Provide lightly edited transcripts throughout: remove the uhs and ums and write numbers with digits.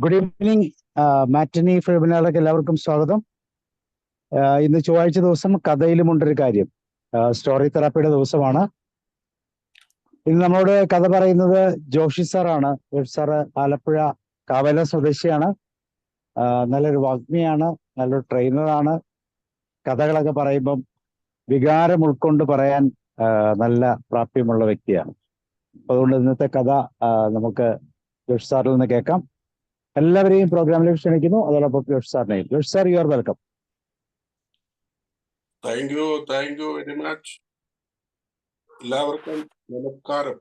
Good evening. മാറ്റിനി ഫിലിമിനാർക്ക് എല്ലാവർക്കും സ്വാഗതം. ഇന്ന് ചൊവ്വാഴ്ച ദിവസം കഥയിലുമുണ്ടൊരു കാര്യം, സ്റ്റോറി തെറാപ്പിയുടെ ദിവസമാണ്. ഇന്ന് നമ്മളോട് കഥ പറയുന്നത് ജോഷി സാറാണ്. ജോഷി സാറ് ആലപ്പുഴ കാവല സ്വദേശിയാണ്. നല്ലൊരു വാഗ്മിയാണ്, നല്ലൊരു ട്രെയിനറാണ്. കഥകളൊക്കെ പറയുമ്പം വികാരം ഉൾക്കൊണ്ട് പറയാൻ നല്ല പ്രാപ്യമുള്ള വ്യക്തിയാണ്. അതുകൊണ്ട് ഇന്നത്തെ കഥ നമുക്ക് ജോഷി സാറിൽ നിന്ന് കേൾക്കാം. എല്ലാവരെയും പ്രോഗ്രാമിലേക്ക് ക്ഷണിക്കുന്നു. അതോടൊപ്പം ജോഷി സാറിനെയും. Joshi sir, you are welcome. Thank you very much. എല്ലാവർക്കും നമസ്കാരം.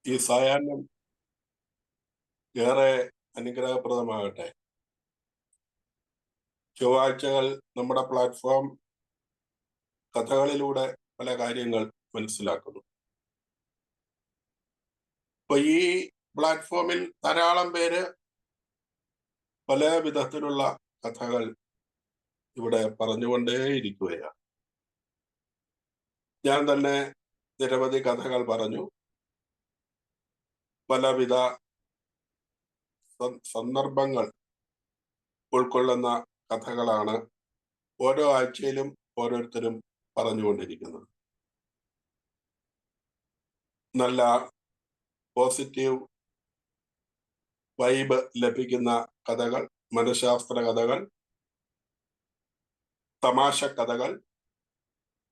ഈ സായാഹ്നം ഏറെ അനുഗ്രഹപ്രദമാകട്ടെ. ചൊവ്വാഴ്ചകൾ നമ്മുടെ പ്ലാറ്റ്ഫോം കഥകളിലൂടെ പല കാര്യങ്ങൾ മനസ്സിലാക്കുന്നു. അപ്പൊ ഈ പ്ലാറ്റ്ഫോമിൽ ധാരാളം പേര് പല വിധത്തിലുള്ള കഥകൾ ഇവിടെ പറഞ്ഞുകൊണ്ടേയിരിക്കുകയാണ്. ഞാൻ തന്നെ നിരവധി കഥകൾ പറഞ്ഞു. പലവിധ സന്ദർഭങ്ങൾ ഉൾക്കൊള്ളുന്ന കഥകളാണ് ഓരോ ആഴ്ചയിലും ഓരോരുത്തരും പറഞ്ഞുകൊണ്ടിരിക്കുന്നത്. നല്ല പോസിറ്റീവ് വൈബ് ലഭിക്കുന്ന കഥകൾ, മനഃശാസ്ത്ര കഥകൾ, തമാശ കഥകൾ,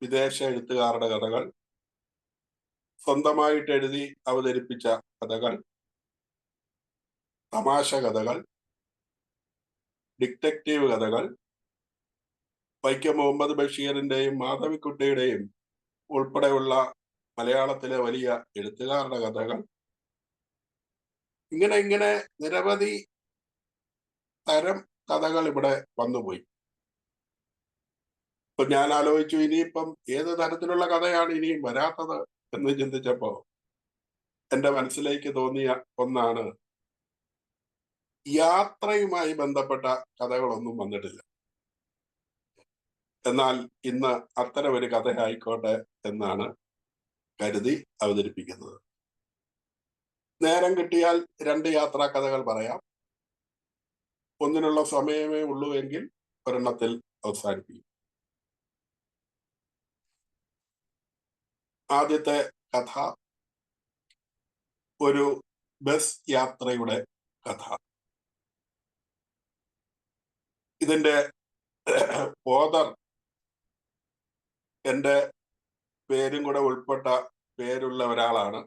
വിദേശ എഴുത്തുകാരുടെ കഥകൾ, സ്വന്തമായിട്ട് എഴുതി അവതരിപ്പിച്ച കഥകൾ, തമാശ കഥകൾ, ഡിറ്റക്റ്റീവ് കഥകൾ, വൈക്കം മുഹമ്മദ് ബഷീറിന്റെയും മാധവിക്കുട്ടിയുടെയും ഉൾപ്പെടെയുള്ള മലയാളത്തിലെ വലിയ എഴുത്തുകാരുടെ കഥകൾ, ഇങ്ങനെ നിരവധി തരം കഥകൾ ഇവിടെ വന്നുപോയി. ഇപ്പൊ ഞാൻ ആലോചിച്ചു, ഇനിയിപ്പം ഏത് തരത്തിലുള്ള കഥയാണ് ഇനിയും വരാത്തത് എന്ന് ചിന്തിച്ചപ്പോ എന്റെ മനസ്സിലേക്ക് തോന്നിയ ഒന്നാണ്, യാത്രയുമായി ബന്ധപ്പെട്ട കഥകളൊന്നും വന്നിട്ടില്ല. എന്നാൽ ഇന്ന് അത്തരം ഒരു കഥ ആയിക്കോട്ടെ എന്നാണ് കരുതി അവതരിപ്പിക്കുന്നത്. നേരം കിട്ടിയാൽ 2 യാത്രാ കഥകൾ പറയാം. ഒന്നിനുള്ള സമയമേ ഉള്ളൂ എങ്കിൽ ഒരെണ്ണത്തിൽ അവസാനിപ്പിക്കും. ആദ്യത്തെ കഥ ഒരു ബസ് യാത്രയുടെ കഥ. ഇതിന്റെ ഓതർ എൻ്റെ പേരും കൂടെ ഉൾപ്പെട്ട പേരുള്ള ഒരാളാണ്,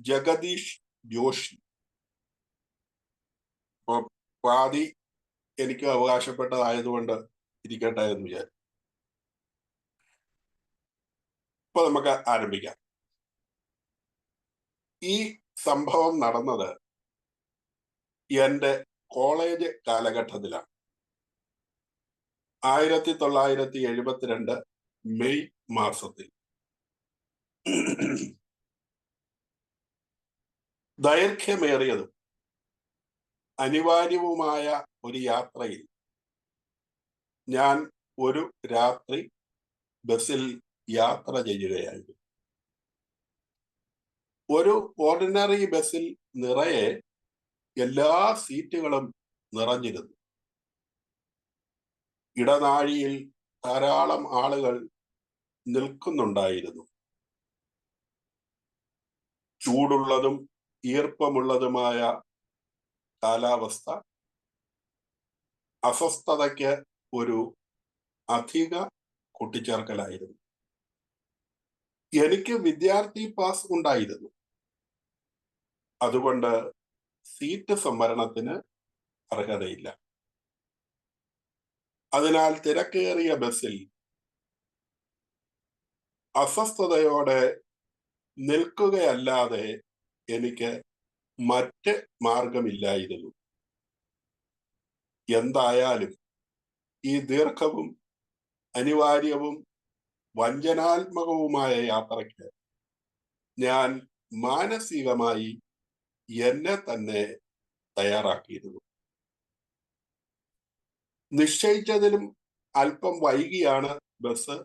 ജഗദീഷ് ജോഷി. അപ്പൊ പാതി എനിക്ക് അവകാശപ്പെട്ടതായതുകൊണ്ട് ഇരിക്കട്ടെ എന്ന് വിചാരിച്ചു. ഇപ്പൊ നമുക്ക് ആരംഭിക്കാം. ഈ സംഭവം നടന്നത് എൻ്റെ കോളേജ് കാലഘട്ടത്തിലാണ്. 1972 മെയ് മാസത്തിൽ. ദൈർഘ്യമേറിയതും അനിവാര്യവുമായ ഒരു യാത്രയിൽ ഞാൻ ഒരു രാത്രി ബസ്സിൽ യാത്ര ചെയ്യുകയായിരുന്നു. ഒരു ഓർഡിനറി ബസ്സിൽ നിറയെ എല്ലാ സീറ്റുകളും നിറഞ്ഞിരുന്നു. ഇടനാഴിയിൽ ധാരാളം ആളുകൾ നിൽക്കുന്നുണ്ടായിരുന്നു. ചൂടുള്ളതും ഈർപ്പമുള്ളതുമായ കാലാവസ്ഥ അസ്വസ്ഥതയ്ക്ക് ഒരു അധിക കൂട്ടിച്ചേർക്കലായിരുന്നു. എനിക്ക് വിദ്യാർത്ഥി പാസ് ഉണ്ടായിരുന്നു. അതുകൊണ്ട് സീറ്റ് സംവരണത്തിന് അർഹതയില്ല. അതിനാൽ തിരക്കേറിയ ബസ്സിൽ അസ്വസ്ഥതയോടെ നിൽക്കുകയല്ലാതെ എനിക്ക് മറ്റ് മാർഗമില്ലായിരുന്നു. എന്തായാലും ഈ ദീർഘവും അനിവാര്യവും വഞ്ചനാത്മകവുമായ യാത്രയ്ക്ക് ഞാൻ മാനസികമായി എന്നെ തന്നെ തയ്യാറാക്കിയിരുന്നു. നിശ്ചയിച്ചതിലും അല്പം വൈകിയാണ് ബസ്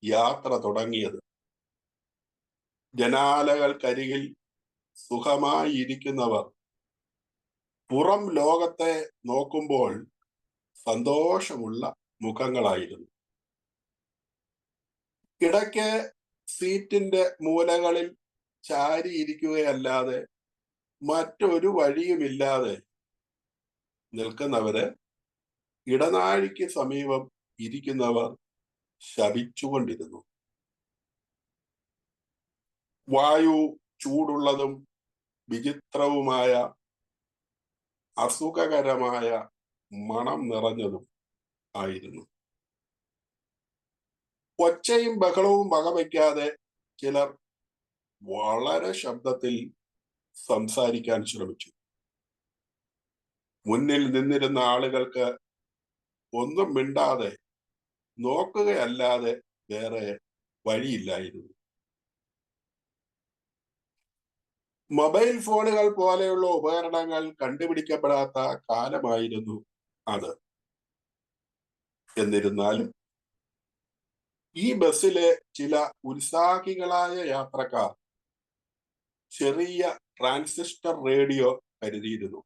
യാത്ര തുടങ്ങിയത്. ജനാലകൾക്കരികിൽ സുഖമായി ഇരിക്കുന്നവർ പുറം ലോകത്തെ നോക്കുമ്പോൾ സന്തോഷമുള്ള മുഖങ്ങളായിരുന്നു. ഇടയ്ക്ക് സീറ്റിന്റെ മൂലകളിൽ ചാരിയിരിക്കുകയല്ലാതെ മറ്റൊരു വഴിയുമില്ലാതെ നിൽക്കുന്നവര്, ഇടനാഴിക്ക് സമീപം ഇരിക്കുന്നവർ ശപിച്ചുകൊണ്ടിരുന്നു. വായു ചൂടുള്ളതും വിചിത്രവുമായ അസുഖകരമായ മണം നിറഞ്ഞതും ആയിരുന്നു. ഒച്ചയും ബഹളവും വകവയ്ക്കാതെ ചിലർ വളരെ ശബ്ദത്തിൽ സംസാരിക്കാൻ ശ്രമിച്ചു. മുന്നിൽ നിന്നിരുന്ന ആളുകൾക്ക് ഒന്നും മിണ്ടാതെ നോക്കുകയല്ലാതെ വേറെ വഴിയില്ലായിരുന്നു. മൊബൈൽ ഫോണുകൾ പോലെയുള്ള ഉപകരണങ്ങൾ കണ്ടുപിടിക്കപ്പെടാത്ത കാലമായിരുന്നു അത്. എന്നിരുന്നാലും ഈ ബസ്സിലെ ചില ഉത്സാഹികളായ യാത്രക്കാർ ചെറിയ ട്രാൻസിസ്റ്റർ റേഡിയോ കരുതിയിരുന്നു.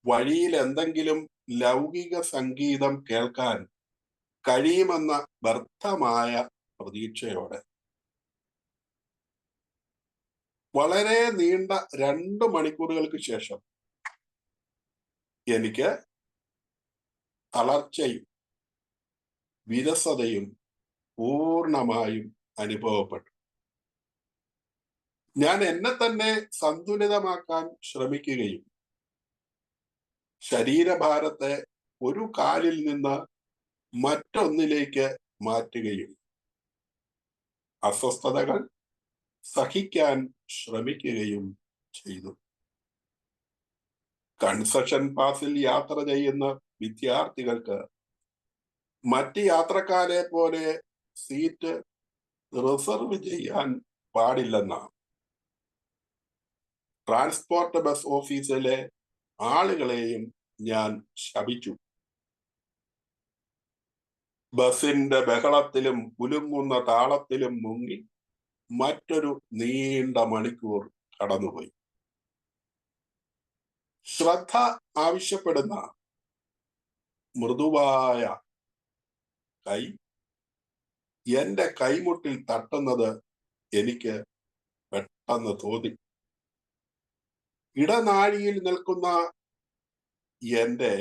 വഴിയിൽ എന്തെങ്കിലും ലൗകിക സംഗീതം കേൾക്കാൻ കഴിയുമെന്ന വ്യർത്ഥമായ പ്രതീക്ഷയോടെ. വളരെ നീണ്ട 2 മണിക്കൂറുകൾക്ക് ശേഷം എനിക്ക് തളർച്ചയും വിരസതയും പൂർണ്ണമായും അനുഭവപ്പെട്ടു. ഞാൻ എന്നെ തന്നെ സന്തുലിതമാക്കാൻ ശ്രമിക്കുകയും ശരീരഭാരത്തെ ഒരു കാലിൽ നിന്ന് മറ്റൊന്നിലേക്ക് മാറ്റുകയും അസ്വസ്ഥതകൾ സഹിക്കാൻ ശ്രമിക്കുകയും ചെയ്തു. കൺസെഷൻ പാസിൽ യാത്ര ചെയ്യുന്ന വിദ്യാർത്ഥികൾക്ക് മറ്റ് യാത്രക്കാരെ പോലെ സീറ്റ് റിസർവ് ചെയ്യാൻ പാടില്ലെന്നാണ് ട്രാൻസ്പോർട്ട് ബസ് ഓഫീസിലെ ആളുകളെയും ഞാൻ ശപിച്ചു. ബസിന്റെ ബഹളത്തിലും കുലുങ്ങുന്ന താളത്തിലും മുങ്ങി മറ്റൊരു നീണ്ട മണിക്കൂർ കടന്നുപോയി. ശ്രദ്ധ ആവശ്യപ്പെടുന്ന മൃദുവായ കൈ എന്റെ കൈമുട്ടിൽ തട്ടുന്നത് എനിക്ക് പെട്ടെന്ന് തോന്നി. ഇടനാഴിയിൽ നിൽക്കുന്ന എന്റെ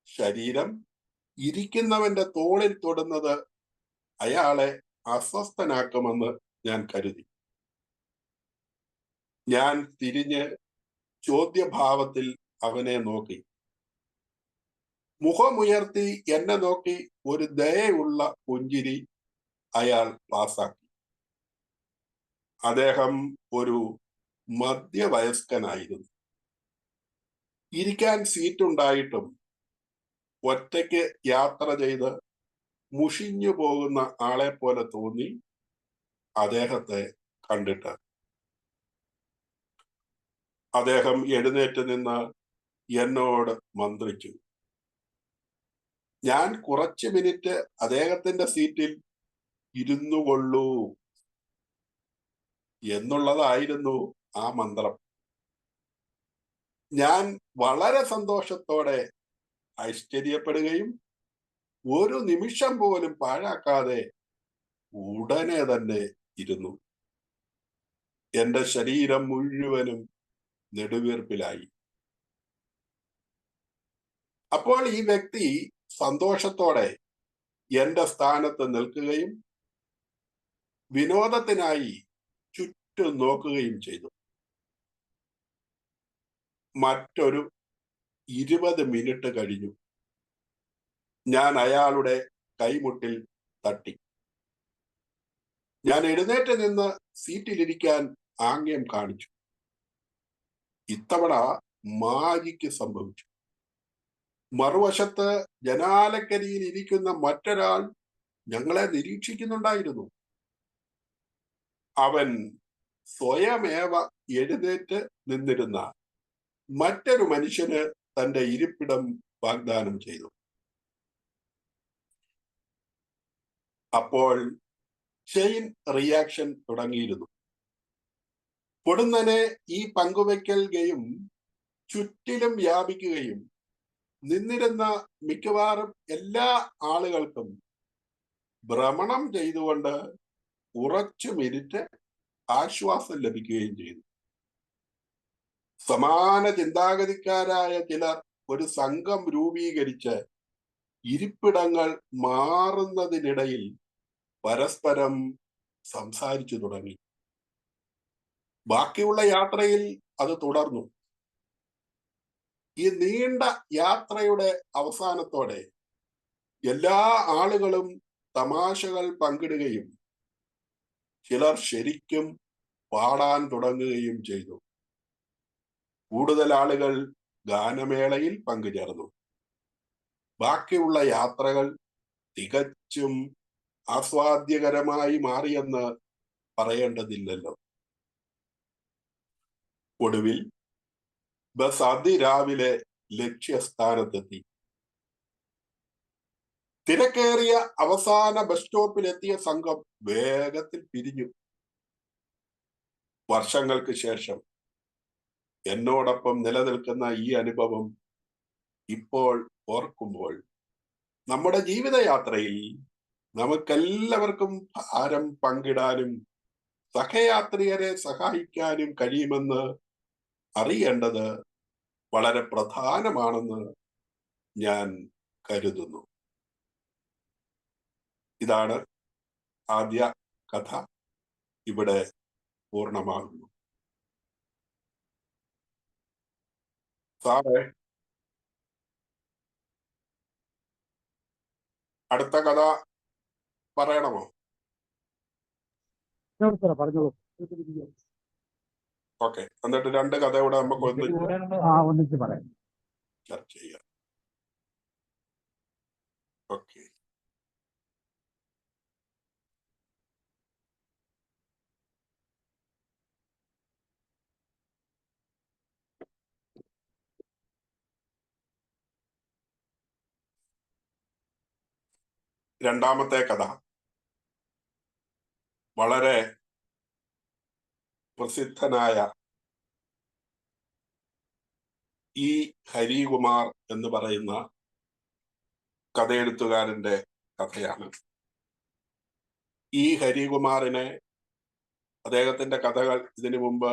ശരീരം ഇരിക്കുന്നവന്റെ തോളിൽ തൊടുന്നത് അയാളെ അസ്വസ്ഥനാക്കുമെന്ന് ഞാൻ കരുതി. ഞാൻ തിരിഞ്ഞ് ചോദ്യഭാവത്തിൽ അവനെ നോക്കി. മുഖമുയർത്തി എന്നെ നോക്കി ഒരു ദയയുള്ള പുഞ്ചിരി അയാൾ പാസാക്കി. അദ്ദേഹം ഒരു മധ്യവയസ്കനായിരുന്നു. ഇരിക്കാൻ സീറ്റുണ്ടായിട്ടും ഒറ്റയ്ക്ക് യാത്ര ചെയ്ത് മുഷിഞ്ഞു പോകുന്ന ആളെ പോലെ തോന്നി അദ്ദേഹത്തെ കണ്ടിട്ട്. അദ്ദേഹം എഴുന്നേറ്റ് നിന്ന് എന്നോട് മന്ത്രിച്ചു. ഞാൻ കുറച്ച് മിനിറ്റ് അദ്ദേഹത്തിന്റെ സീറ്റിൽ ഇരുന്നു കൊള്ളൂ എന്നുള്ളതായിരുന്നു ആ മന്ത്രം. ഞാൻ വളരെ സന്തോഷത്തോടെ ആശ്ചര്യപ്പെടുകയും ഒരു നിമിഷം പോലും പാഴാക്കാതെ ഉടനെ തന്നെ ഇരുന്നു. എന്റെ ശരീരം മുഴുവനും നെടുവീർപ്പിലായി. അപ്പോൾ ഈ വ്യക്തി സന്തോഷത്തോടെ എന്റെ സ്ഥാനത്ത് നിൽക്കുകയും വിനോദത്തിനായി ചുറ്റും നോക്കുകയും ചെയ്തു. മറ്റൊരു 20 മിനിറ്റ് കഴിഞ്ഞു. ഞാൻ അയാളുടെ കൈമുട്ടിൽ തട്ടി. ഞാൻ എഴുന്നേറ്റ് നിന്ന് സീറ്റിലിരിക്കാൻ ആംഗ്യം കാണിച്ചു. ഇത്തവണ മാജിക്ക് സംഭവിച്ചു. മറുവശത്ത് ജനാലക്കരിയിൽ ഇരിക്കുന്ന മറ്റൊരാൾ ഞങ്ങളെ നിരീക്ഷിക്കുന്നുണ്ടായിരുന്നു. അവൻ സ്വയമേവ എഴുന്നേറ്റ് നിന്നിരുന്ന മറ്റൊരു മനുഷ്യന് തന്റെ ഇരിപ്പിടം വാഗ്ദാനം ചെയ്തു. അപ്പോൾ ചെയിൻ റിയാക്ഷൻ തുടങ്ങിയിരുന്നു. പൊടുന്നനെ ഈ പങ്കുവയ്ക്കൽ ഗെയിം ചുറ്റിലും വ്യാപിക്കുകയും നിന്നിരുന്ന മിക്കവാറും എല്ലാ ആളുകൾക്കും ഭ്രമണം ചെയ്തുകൊണ്ട് കുറച്ചു മിനിറ്റ് ആശ്വാസം ലഭിക്കുകയും ചെയ്തു. സമാന ചിന്താഗതിക്കാരായ ചിലർ ഒരു സംഘം രൂപീകരിച്ച് ഇരിപ്പിടങ്ങൾ മാറുന്നതിനിടയിൽ പരസ്പരം സംസാരിച്ചു തുടങ്ങി. ബാക്കിയുള്ള യാത്രയിൽ അത് തുടർന്നു. ഈ നീണ്ട യാത്രയുടെ അവസാനത്തോടെ എല്ലാ ആളുകളും തമാശകൾ പങ്കിടുകയും ചിലർ ശരിക്കും പാടാൻ തുടങ്ങുകയും ചെയ്തു. കൂടുതൽ ആളുകൾ ഗാനമേളയിൽ പങ്കുചേർന്നു. ബാക്കിയുള്ള യാത്രകൾ തികച്ചും ആസ്വാദ്യകരമായി മാറിയെന്ന് പറയേണ്ടതില്ലല്ലോ. ഒടുവിൽ ബസ് അതിരാവിലെ ലക്ഷ്യസ്ഥാനത്തെത്തി. തിരക്കേറിയ അവസാന ബസ് സ്റ്റോപ്പിലെത്തിയ സംഘം വേഗത്തിൽ പിരിഞ്ഞു. വർഷങ്ങൾക്ക് ശേഷം എന്നോടൊപ്പം നിലനിൽക്കുന്ന ഈ അനുഭവം ഇപ്പോൾ ഓർക്കുമ്പോൾ നമ്മുടെ ജീവിതയാത്രയിൽ നമുക്കെല്ലാവർക്കും ഭാരം പങ്കിടാനും സഹയാത്രികരെ സഹായിക്കാനും കഴിയുമെന്ന് അറിയേണ്ടത് വളരെ പ്രധാനമാണെന്ന് ഞാൻ കരുതുന്നു. ഇതാണ് ആദ്യ കഥ. ഇവിടെ പൂർണ്ണമാകുന്നു. സാറേ, അടുത്ത കഥ പറയണമോ? പറഞ്ഞോളൂ. ഓക്കെ, എന്നിട്ട് രണ്ട് കഥ കൂടെ നമുക്ക് ഒന്നിച്ച് പറയാം. ചർച്ച ചെയ്യാം. ഓക്കെ. രണ്ടാമത്തെ കഥ വളരെ പ്രസിദ്ധനായ ഇ ഹരികുമാർ എന്ന് പറയുന്ന കഥയെഴുത്തുകാരന്റെ കഥയാണ്. ഇ ഹരികുമാറിനെ, അദ്ദേഹത്തിന്റെ കഥകൾ ഇതിനു മുമ്പ്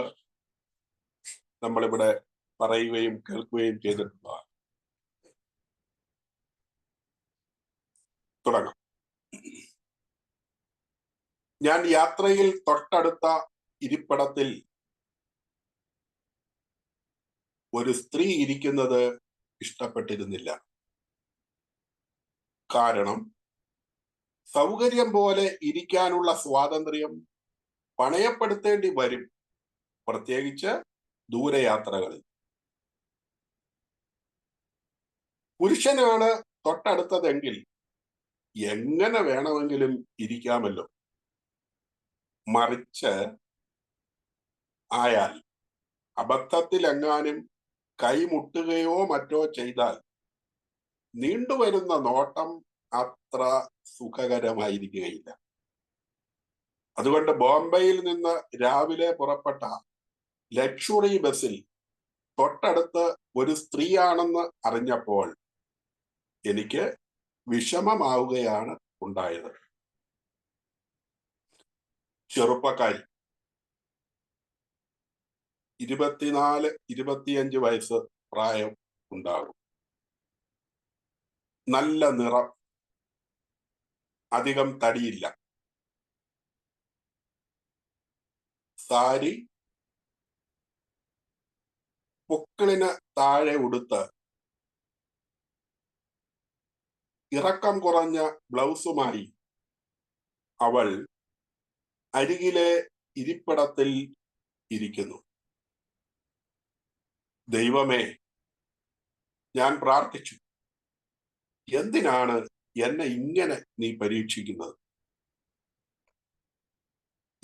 നമ്മളിവിടെ പറയുകയും കേൾക്കുകയും ചെയ്തിട്ടുള്ളതാണ്. തുടങ്ങാം. ഞാൻ യാത്രയിൽ തൊട്ടടുത്ത ഇരിപ്പിടത്തിൽ ഒരു സ്ത്രീ ഇരിക്കുന്നത് ഇഷ്ടപ്പെട്ടിരുന്നില്ല. കാരണം സൗകര്യം പോലെ ഇരിക്കാനുള്ള സ്വാതന്ത്ര്യം പണയപ്പെടുത്തേണ്ടി വരും, പ്രത്യേകിച്ച് ദൂരയാത്രകളിൽ. പുരുഷനാണ് തൊട്ടടുത്തതെങ്കിൽ എങ്ങനെ വേണമെങ്കിലും ഇരിക്കാമല്ലോ. മറിച്ച് ആയാൽ അബദ്ധത്തിലെങ്ങാനും കൈമുട്ടുകയോ മറ്റോ ചെയ്താൽ നീണ്ടുവരുന്ന നോട്ടം അത്ര സുഖകരമായിരിക്കുകയില്ല. അതുകൊണ്ട് ബോംബെയിൽ നിന്ന് രാവിലെ പുറപ്പെട്ട ലക്ഷറി ബസ്സിൽ തൊട്ടടുത്ത് ഒരു സ്ത്രീയാണെന്ന് അറിഞ്ഞപ്പോൾ എനിക്ക് വിഷമമാവുകയാണ് ഉണ്ടായത്. ചെറുപ്പക്കാരി, 24-25 വയസ്സ് പ്രായം ഉണ്ടാകും. നല്ല നിറം, അധികം തടിയില്ല. സാരി പൊക്കിളിന് താഴെ ഉടുത്ത് ഇറക്കം കുറഞ്ഞ ബ്ലൗസുമായി അവൾ അരികിലെ ഇരിപ്പിടത്തിൽ ഇരിക്കുന്നു. ദൈവമേ, ഞാൻ പ്രാർത്ഥിച്ചു, എന്തിനാണ് എന്നെ ഇങ്ങനെ നീ പരീക്ഷിക്കുന്നത്?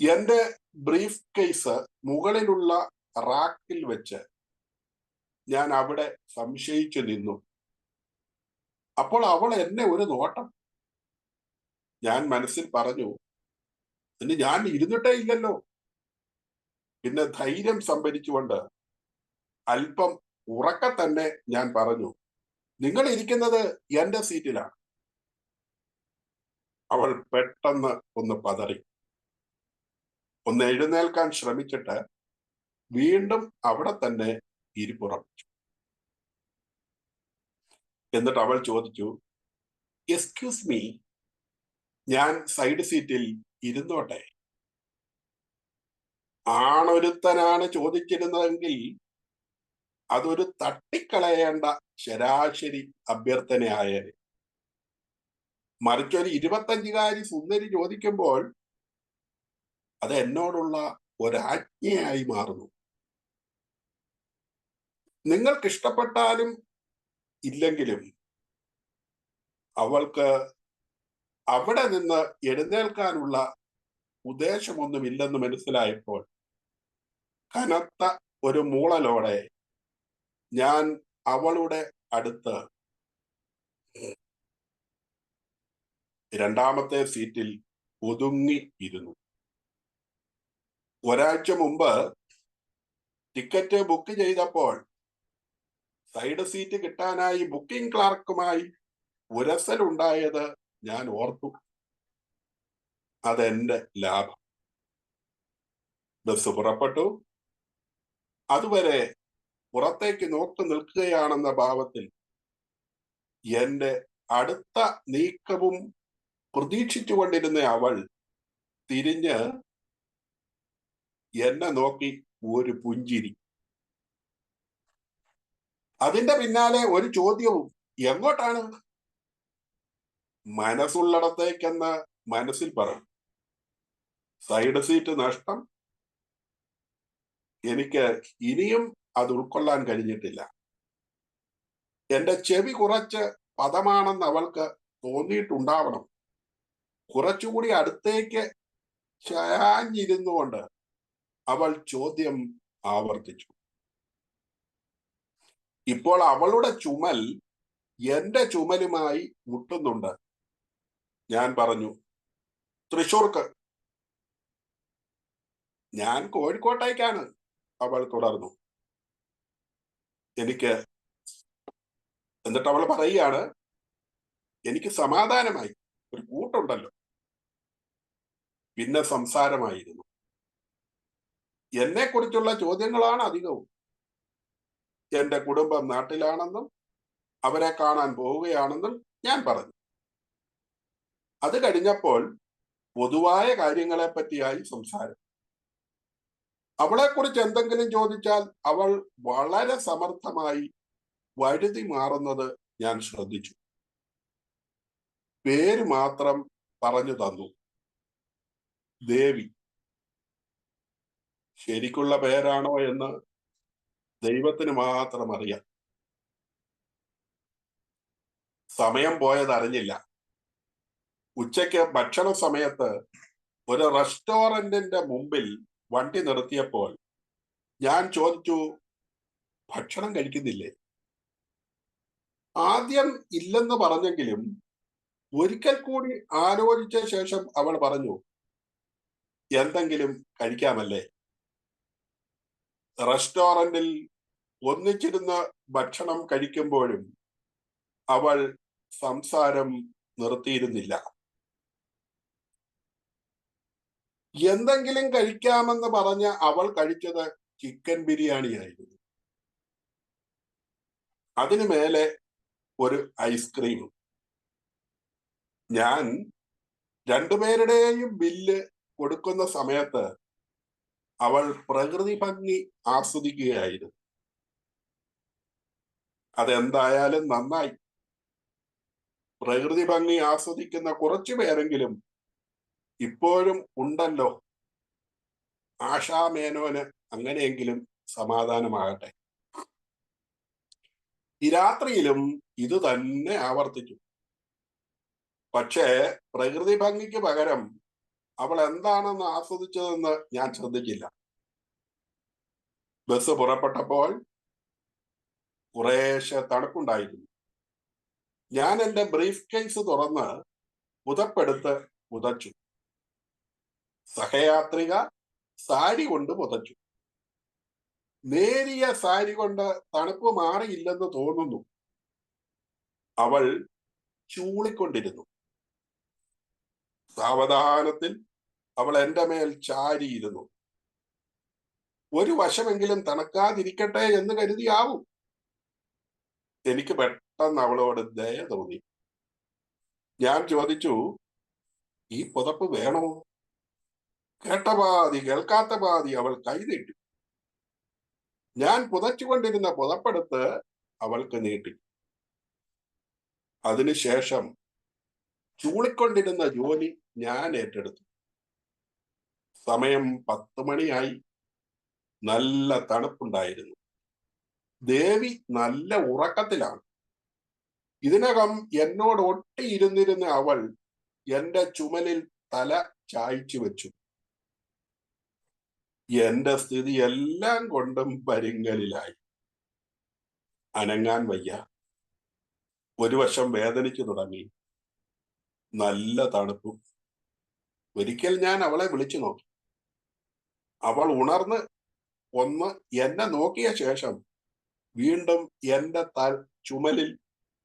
എന്റെ ബ്രീഫ് കേസ് മുകളിലുള്ള റാക്കിൽ വെച്ച് ഞാൻ അവിടെ സംശയിച്ചു നിന്നു. അപ്പോൾ അവൾ എന്നെ ഒരു നോട്ടം. ഞാൻ മനസ്സിൽ പറഞ്ഞു, ഞാൻ ഇരുന്നിട്ടേ ഇല്ലല്ലോ, പിന്നെ ധൈര്യം സംഭരിച്ചുകൊണ്ട് അല്പം ഉറക്കെ തന്നെ ഞാൻ പറഞ്ഞു, നിങ്ങൾ ഇരിക്കുന്നത് എന്റെ സീറ്റിലാണ്. അവൾ പെട്ടെന്ന് ഒന്ന് പതറി, ഒന്ന് എഴുന്നേൽക്കാൻ ശ്രമിച്ചിട്ട് വീണ്ടും അവിടെ തന്നെ ഇരിപ്പുറപ്പിച്ചു. എന്നിട്ട് അവൾ ചോദിച്ചു, എക്സ്ക്യൂസ് മീ, ഞാൻ സൈഡ് സീറ്റിൽ ഇരുന്നോട്ടെ? ആണൊരുത്തനാണ് ചോദിച്ചിരുന്നതെങ്കിൽ അതൊരു തട്ടിക്കളയേണ്ട ശരാശരി അഭ്യർത്ഥനയായേനെ. മറിച്ചൊരു 25-കാരി സുന്ദരി ചോദിക്കുമ്പോൾ അത് എന്നോടുള്ള ഒരാജ്ഞയായി മാറുന്നു. നിങ്ങൾക്ക് ഇഷ്ടപ്പെട്ടാലും ഇല്ലെങ്കിലും അവൾക്ക് അവിടെ നിന്ന് എഴുന്നേൽക്കാനുള്ള ഉദ്ദേശമൊന്നുമില്ലെന്ന് മനസ്സിലായപ്പോൾ കനത്ത ഒരു മൂളലോടെ ഞാൻ അവളുടെ അടുത്ത് രണ്ടാമത്തെ സീറ്റിൽ ഒതുങ്ങി ഇരുന്നു. ഒരാഴ്ച മുമ്പ് ടിക്കറ്റ് ബുക്ക് ചെയ്തപ്പോൾ സൈഡ് സീറ്റ് കിട്ടാനായി ബുക്കിംഗ് ക്ലാർക്കുമായി ഉരസലുണ്ടായത് ഞാൻ ഓർത്തു. അതെന്റെ ലാഭം. ബസ് പുറപ്പെട്ടു. അതുവരെ പുറത്തേക്ക് നോക്കി നിൽക്കുകയാണെന്ന ഭാവത്തിൽ എന്റെ അടുത്ത നീക്കവും പ്രതീക്ഷിച്ചുകൊണ്ടിരുന്ന അവൾ തിരിഞ്ഞ് എന്നെ നോക്കി ഒരു പുഞ്ചിരി. അതിന്റെ പിന്നാലെ ഒരു ചോദ്യവും, എങ്ങോട്ടാണ്? മനസ്സുള്ളിടത്തേക്കെന്ന് മനസ്സിൽ പറഞ്ഞു. സൈഡ് സീറ്റ് നഷ്ടം. എനിക്ക് ഇനിയും അത് ഉൾക്കൊള്ളാൻ കഴിഞ്ഞിട്ടില്ല. എന്റെ ചെവി കുറച്ച് പദമാണെന്ന് അവൾക്ക് തോന്നിയിട്ടുണ്ടാവണം. കുറച്ചുകൂടി അടുത്തേക്ക് ചാഞ്ഞിരുന്നുകൊണ്ട് അവൾ ചോദ്യം ആവർത്തിച്ചു. ഇപ്പോൾ അവളുടെ ചുമൽ എന്റെ ചുമലുമായി മുട്ടുന്നുണ്ട്. ഞാൻ പറഞ്ഞു, തൃശൂർക്ക്. ഞാൻ കോഴിക്കോട്ടേക്കാണ്. അവൾ തുടർന്നു. എന്നിട്ട് അവൾ പറയുകയാണ്, എനിക്ക് സമാധാനമായി, ഒരു കൂട്ടുണ്ടല്ലോ. പിന്നെ സംസാരമായിരുന്നു. എന്നെ കുറിച്ചുള്ള ചോദ്യങ്ങളാണ് അധികവും. എന്റെ കുടുംബം നാട്ടിലാണെന്നും അവരെ കാണാൻ പോവുകയാണെന്നും ഞാൻ പറഞ്ഞു. അത് കഴിഞ്ഞപ്പോൾ പൊതുവായ കാര്യങ്ങളെ പറ്റിയായി സംസാരം. അവളെക്കുറിച്ച് എന്തെങ്കിലും ചോദിച്ചാൽ അവൾ വളരെ സമർത്ഥമായി വഴുതി മാറുന്നത് ഞാൻ ശ്രദ്ധിച്ചു. പേര് മാത്രം പറഞ്ഞു തന്നു, ദേവി. ശരിക്കുള്ള പേരാണോ എന്ന് ദൈവത്തിന് മാത്രം അറിയാം. സമയം പോയതറിഞ്ഞില്ല. ഉച്ചയ്ക്ക് ഭക്ഷണ സമയത്ത് ഒരു റെസ്റ്റോറന്റിന്റെ മുമ്പിൽ വണ്ടി നിർത്തിയപ്പോൾ ഞാൻ ചോദിച്ചു, ഭക്ഷണം കഴിക്കുന്നില്ലേ? ആദ്യം ഇല്ലെന്ന് പറഞ്ഞെങ്കിലും ഒരിക്കൽ കൂടി ആലോചിച്ച ശേഷം അവൾ പറഞ്ഞു, എന്തെങ്കിലും കഴിക്കാമല്ലേ? റെസ്റ്റോറന്റിൽ ഒന്നിച്ചിരുന്ന് ഭക്ഷണം കഴിക്കുമ്പോഴും അവൾ സംസാരം നിർത്തിയിരുന്നില്ല. എന്തെങ്കിലും കഴിക്കാമെന്ന് പറഞ്ഞ് അവൾ കഴിച്ചത് ചിക്കൻ ബിരിയാണിയായിരുന്നു. അതിനു മേലെ ഒരു ഐസ്ക്രീമും. ഞാൻ രണ്ടുപേരുടെയും ബില്ല് കൊടുക്കുന്ന സമയത്ത് അവൾ പ്രകൃതി ഭംഗി ആസ്വദിക്കുകയായിരുന്നു. അതെന്തായാലും നന്നായി. പ്രകൃതി ഭംഗി ആസ്വദിക്കുന്ന കുറച്ചു പേരെങ്കിലും ഇപ്പോഴും ഉണ്ടല്ലോ. ആശാ മേനോന് അങ്ങനെയെങ്കിലും സമാധാനമാകട്ടെ. ഈ രാത്രിയിലും ഇത് തന്നെ ആവർത്തിച്ചു. പക്ഷേ പ്രകൃതി ഭംഗിക്ക് പകരം അവൾ എന്താണെന്ന് ആസ്വദിച്ചതെന്ന് ഞാൻ ശ്രദ്ധിച്ചില്ല. ബസ് പുറപ്പെട്ടപ്പോൾ കുറേശ്ശെ തണുപ്പുണ്ടായിരുന്നു. ഞാൻ എൻ്റെ ബ്രീഫ് കേസ് തുറന്ന് പുതപ്പെടുത്ത് പുതച്ചു. സഹയാത്രിക സാരി കൊണ്ട് പുതച്ചു. നേരിയ സാരി കൊണ്ട് തണുപ്പ് മാറിയില്ലെന്ന് തോന്നുന്നു. അവൾ ചൂളിക്കൊണ്ടിരുന്നു. സാവധാനത്തിൽ അവൾ എന്റെ മേൽ ചാരിയിരുന്നു. ഒരു വശമെങ്കിലും തണുക്കാതിരിക്കട്ടെ എന്ന് കരുതിയാവും. എനിക്ക് പെട്ടെന്ന് അവളോട് ദയ തോന്നി. ഞാൻ ചോദിച്ചു, ഈ പുതപ്പ് വേണോ? കേട്ട പാതി കേൾക്കാത്ത പാതി അവൾ കൈനീട്ടി. ഞാൻ പുതച്ചുകൊണ്ടിരുന്ന പുതപ്പെടുത്ത് അവൾക്ക് നീട്ടി. അതിനുശേഷം ചൂളിക്കൊണ്ടിരുന്ന ജോലി ഞാൻ ഏറ്റെടുത്തു. സമയം 10 മണിയായി. നല്ല തണുപ്പുണ്ടായിരുന്നു. ദേവി നല്ല ഉറക്കത്തിലാണ്. ഇതിനകം എന്നോട് ഒട്ടിയിരുന്നിരുന്ന അവൾ എന്റെ ചുമലിൽ തല ചായ്ച്ചു വെച്ചു. എന്റെ സ്ഥിതി എല്ലാം കൊണ്ടും പരിങ്ങലിലായി. അനങ്ങാൻ വയ്യ. ഒരു വശം വേദനിച്ചു തുടങ്ങി. നല്ല തണുപ്പും. ഒരിക്കൽ ഞാൻ അവളെ വിളിച്ചു നോക്കി. അവൾ ഉണർന്ന് ഒന്ന് എന്നെ നോക്കിയ ശേഷം വീണ്ടും എന്റെ ചുമലിൽ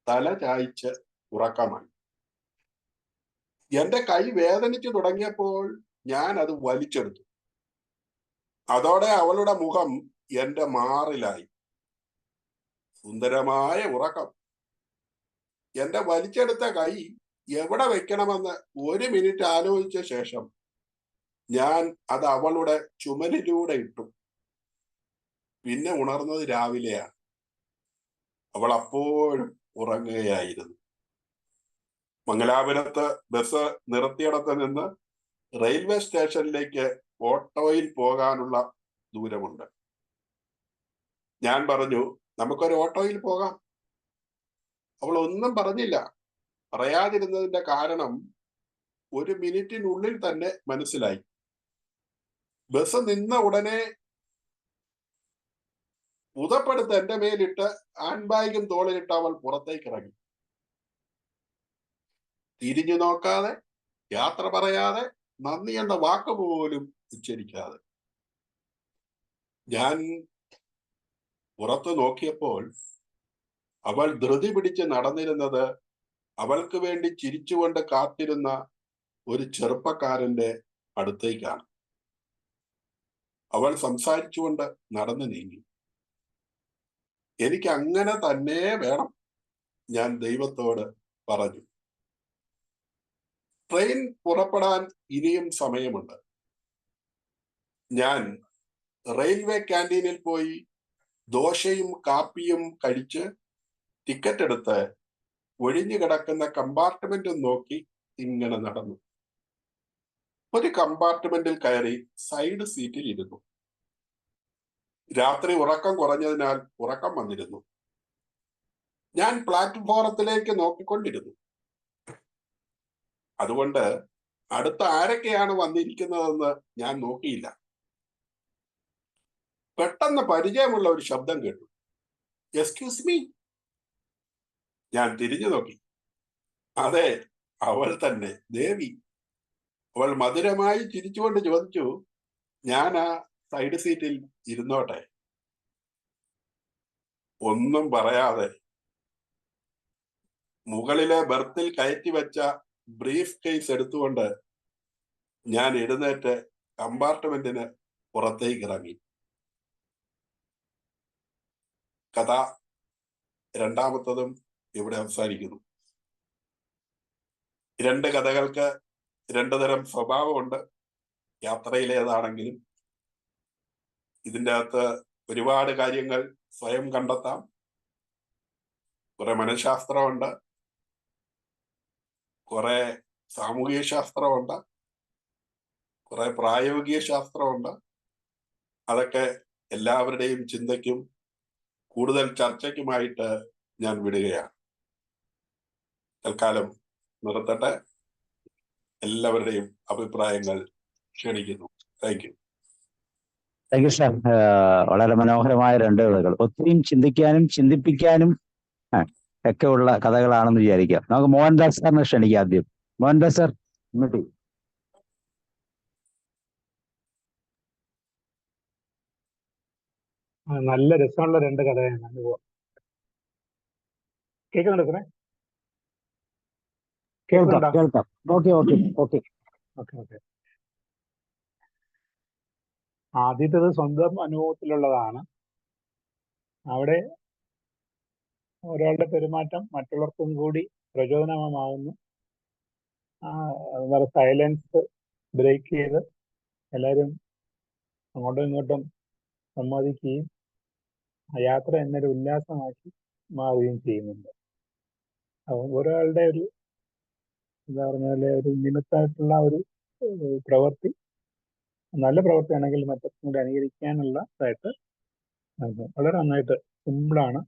തല ചായ്ച്ച് ഉറക്കമായി. എന്റെ കൈ വേദനിച്ചു തുടങ്ങിയപ്പോൾ ഞാൻ അത് വലിച്ചെടുത്തു. അതോടെ അവളുടെ മുഖം എന്റെ മാറിലായി. സുന്ദരമായ ഉറക്കം. എന്റെ വലിച്ചെടുത്ത കൈ എവിടെ വെക്കണമെന്ന് 1 മിനിറ്റ് ആലോചിച്ച ശേഷം ഞാൻ അത് അവളുടെ ചുമലിലൂടെ ഇട്ടു. പിന്നെ ഉണർന്നത് രാവിലെയാണ്. അവൾ അപ്പോഴും ഉറങ്ങുകയായിരുന്നു. മംഗലാപുരത്ത് ബസ് നിർത്തിയിടത്ത് നിന്ന് റെയിൽവേ സ്റ്റേഷനിലേക്ക് ഓട്ടോയിൽ പോകാനുള്ള ദൂരമുണ്ട്. ഞാൻ പറഞ്ഞു, നമുക്കൊരു ഓട്ടോയിൽ പോകാം. അവൾ ഒന്നും പറഞ്ഞില്ല. പറയാതിരുന്നതിന്റെ കാരണം 1 മിനിറ്റിനുള്ളിൽ തന്നെ മനസ്സിലായി. ബസ് നിന്ന ഉടനെ പുതപ്പെടുത്ത് എന്റെ മേലിട്ട് ഹാൻഡ് ബാഗും തോളിലിട്ട് അവൾ പുറത്തേക്ക് ഇറങ്ങി. തിരിഞ്ഞു നോക്കാതെ, യാത്ര പറയാതെ, നന്ദി എന്ന വാക്ക് പോലും ഉച്ചരിക്കാതെ. ഞാൻ പുറത്തു നോക്കിയപ്പോൾ അവൾ ധൃതി പിടിച്ച് നടന്നിരുന്നത് അവൾക്ക് വേണ്ടി ചിരിച്ചുകൊണ്ട് കാത്തിരുന്ന ഒരു ചെറുപ്പക്കാരന്റെ അടുത്തേക്കാണ്. അവൾ സംസാരിച്ചുകൊണ്ട് നടന്നു നീങ്ങി. എനിക്ക് അങ്ങനെ തന്നെ വേണം, ഞാൻ ദൈവത്തോട് പറഞ്ഞു. ട്രെയിൻ പുറപ്പെടാൻ ഇനിയും സമയമുണ്ട്. ഞാൻ റെയിൽവേ ക്യാൻറ്റീനിൽ പോയി ദോശയും കാപ്പിയും കഴിച്ച് ടിക്കറ്റ് എടുത്ത് ഒഴിഞ്ഞു കിടക്കുന്ന കമ്പാർട്ട്മെന്റ് നോക്കി ഇങ്ങനെ നടന്നു. ഒരു കമ്പാർട്ട്മെന്റിൽ കയറി സൈഡ് സീറ്റിൽ ഇരുന്നു. രാത്രി ഉറക്കം കുറഞ്ഞതിനാൽ ഉറക്കം വന്നിരുന്നു. ഞാൻ പ്ലാറ്റ്ഫോറത്തിലേക്ക് നോക്കിക്കൊണ്ടിരുന്നു. അതുകൊണ്ട് അടുത്ത ആരൊക്കെയാണ് വന്നിരിക്കുന്നതെന്ന് ഞാൻ നോക്കിയില്ല. പെട്ടെന്ന് പരിചയമുള്ള ഒരു ശബ്ദം കേട്ടു. Excuse me. ഞാൻ തിരിഞ്ഞു നോക്കി. അതെ, അവൾ തന്നെ, ദേവി. അവൾ മധുരമായി ചിരിച്ചുകൊണ്ട് ചോദിച്ചു, ഞാൻ ആ സൈഡ് സീറ്റിൽ ഇരുന്നോട്ടെ? ഒന്നും പറയാതെ മുകളിലെ ബർത്തിൽ കയറ്റി വെച്ച ബ്രീഫ് കേസ് എടുത്തുകൊണ്ട് ഞാൻ എഴുന്നേറ്റ് കമ്പാർട്ട്മെന്റിന് പുറത്തേക്ക് ഇറങ്ങി. കഥ രണ്ടാമത്തതും ഇവിടെ അവസാനിക്കുന്നു. 2 കഥകൾക്ക് 2 തരം സ്വഭാവമുണ്ട്. യാത്രയിലേതാണെങ്കിലും ഇതിൻ്റെ അകത്ത് ഒരുപാട് കാര്യങ്ങൾ സ്വയം കണ്ടെത്താം. കുറെ മനഃശാസ്ത്രമുണ്ട്, കുറെ സാമൂഹിക ശാസ്ത്രമുണ്ട്, കുറെ പ്രായോഗിക ശാസ്ത്രമുണ്ട്. അതൊക്കെ എല്ലാവരുടെയും ചിന്തയ്ക്കും കൂടുതൽ ചർച്ചയ്ക്കുമായിട്ട് ഞാൻ വിടുകയാണ്. തൽക്കാലം നിർത്തട്ടെ. എല്ലാവരുടെയും അഭിപ്രായങ്ങൾ ക്ഷണിക്കുന്നു. Thank you. Thank you sir. വളരെ മനോഹരമായ 2 കഥകൾ. ഒത്തിരിയും ചിന്തിക്കാനും ചിന്തിപ്പിക്കാനും ഒക്കെ ഉള്ള കഥകളാണെന്ന് വിചാരിക്കാം. നമുക്ക് മോഹൻദാസ് സാറിനെ ക്ഷണിക്കാം ആദ്യം. മോഹൻദാസ് സാർ ഇങ്ങോട്ട്. നല്ല രസമുള്ള രണ്ട് കഥയാണ് അനുഭവം. കേൾക്കുന്നുണ്ടോ സാറേ? കേൾക്കാം കേൾക്കുന്നുണ്ടോ? കേൾക്കാം. Okay okay okay. Okay okay. ആദ്യത്തേത് സ്വന്തം അനുഭവത്തിലുള്ളതാണ്. അവിടെ ഒരാളുടെ പെരുമാറ്റം മറ്റുള്ളവർക്കും കൂടി പ്രചോദനമാകുന്നു. സൈലൻസ് ബ്രേക്ക് ചെയ്ത് എല്ലാവരും അങ്ങോട്ടും ഇങ്ങോട്ടും സമ്മതിക്കുകയും ആ യാത്ര എന്നൊരു ഉല്ലാസമാക്കി മാറുകയും ചെയ്യുന്നുണ്ട്. അപ്പം ഒരാളുടെ ഒരു എന്താ പറഞ്ഞാൽ ഒരു നിമിത്തമായിട്ടുള്ള ഒരു പ്രവൃത്തി നല്ല പ്രവൃത്തിയാണെങ്കിൽ മറ്റൊന്നും കൂടി അനുകരിക്കാനുള്ള ഇതായിട്ട് വളരെ നന്നായിട്ട് സിമ്പിളാണ്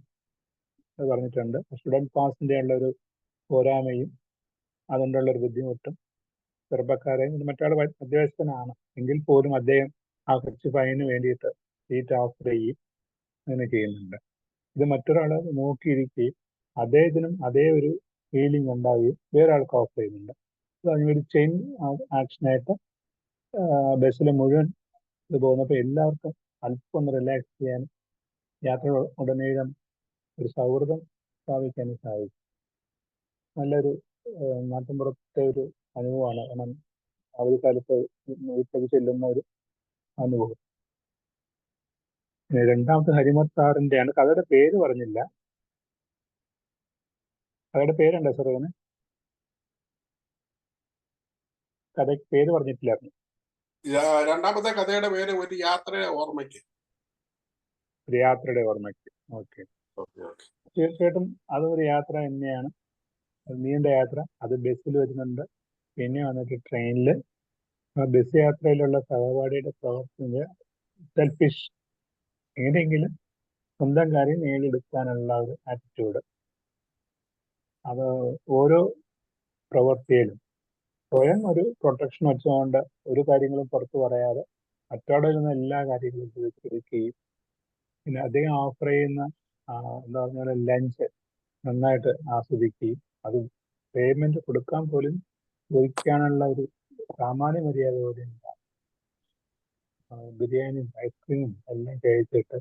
പറഞ്ഞിട്ടുണ്ട്. സ്റ്റുഡൻറ് പാസിന്റെ ഉള്ള ഒരു പോരായ്മയും അതുകൊണ്ടുള്ള ഒരു ബുദ്ധിമുട്ടും ചെറുപ്പക്കാരെയും മറ്റാൾ മധ്യവയസ്കനാണ് എങ്കിൽ പോലും അദ്ദേഹം ആ കുറച്ച് ഫൈന് വേണ്ടിയിട്ട് സീറ്റ് ഓഫർ ചെയ്യും, അങ്ങനെ ചെയ്യുന്നുണ്ട്. ഇത് മറ്റൊരാൾ നോക്കിയിരിക്കുകയും അദ്ദേഹത്തിനും അതേ ഒരു ഫീലിംഗ് ഉണ്ടാവുകയും വേറെ ആൾക്ക് ഓഫർ ചെയ്യുന്നുണ്ട്. അതിനൊരു ചെയിൻ ആക്ഷനായിട്ട് ബസ്സിൽ മുഴുവൻ ഇത് പോകുന്നപ്പോൾ എല്ലാവർക്കും അല്പം ഒന്ന് റിലാക്സ് ചെയ്യാനും യാത്ര ഉടനീളം ഒരു സൗഹൃദം സ്ഥാപിക്കാനും സാധിക്കും. നല്ലൊരു നാട്ടിൻപുറത്തെ ഒരു അനുഭവമാണ്. കാരണം അവധിക്കാലത്ത് വീട്ടിലേക്ക് ചെല്ലുന്ന ഒരു അനുഭവം. രണ്ടാമത്തെ ഹരിമത്താറിന്റെ ആണ്. കഥയുടെ പേര് പറഞ്ഞില്ല. കഥയുടെ പേരുണ്ടോ സാർ? അതിന് കഥയ്ക്ക് പേര് പറഞ്ഞിട്ടില്ലായിരുന്നു. രണ്ടാമത്തെ കഥയുടെ പേര് ഒരു യാത്രയുടെ ഓർമ്മയ്ക്ക്. ഒരു യാത്രയുടെ ഓർമ്മയ്ക്ക്. ഓക്കെ. തീർച്ചയായിട്ടും അതൊരു യാത്ര തന്നെയാണ്. നീണ്ട യാത്ര. അത് ബസ്സിൽ വരുന്നുണ്ട്, പിന്നെ വന്നിട്ട് ട്രെയിനിൽ. ആ ബസ് യാത്രയിലുള്ള സഹപാഠിയുടെ പ്രവർത്തന സെൽഫിഷ്, എങ്ങനെയെങ്കിലും സ്വന്തം കാര്യം നേടിയെടുക്കാനുള്ള ഒരു ആറ്റിറ്റ്യൂഡ്. അത് ഓരോ പ്രവൃത്തിയിലും സ്വയം ഒരു പ്രൊട്ടക്ഷൻ വെച്ചുകൊണ്ട് ഒരു കാര്യങ്ങളും പുറത്തു പറയാതെ മറ്റവിടെ നിന്ന് എല്ലാ കാര്യങ്ങളും ചോദിക്കുകയും പിന്നെ അദ്ദേഹം ഓഫർ ചെയ്യുന്ന എന്താ പറഞ്ഞാൽ ലഞ്ച് നന്നായിട്ട് ആസ്വദിക്കുകയും അത് പേയ്മെന്റ് കൊടുക്കാൻ പോലും ചോദിക്കാനുള്ള ഒരു സാമാന്യ മര്യാദ പോലും ഇല്ല. ബിരിയാണിയും ഐസ്ക്രീമും എല്ലാം കഴിച്ചിട്ട്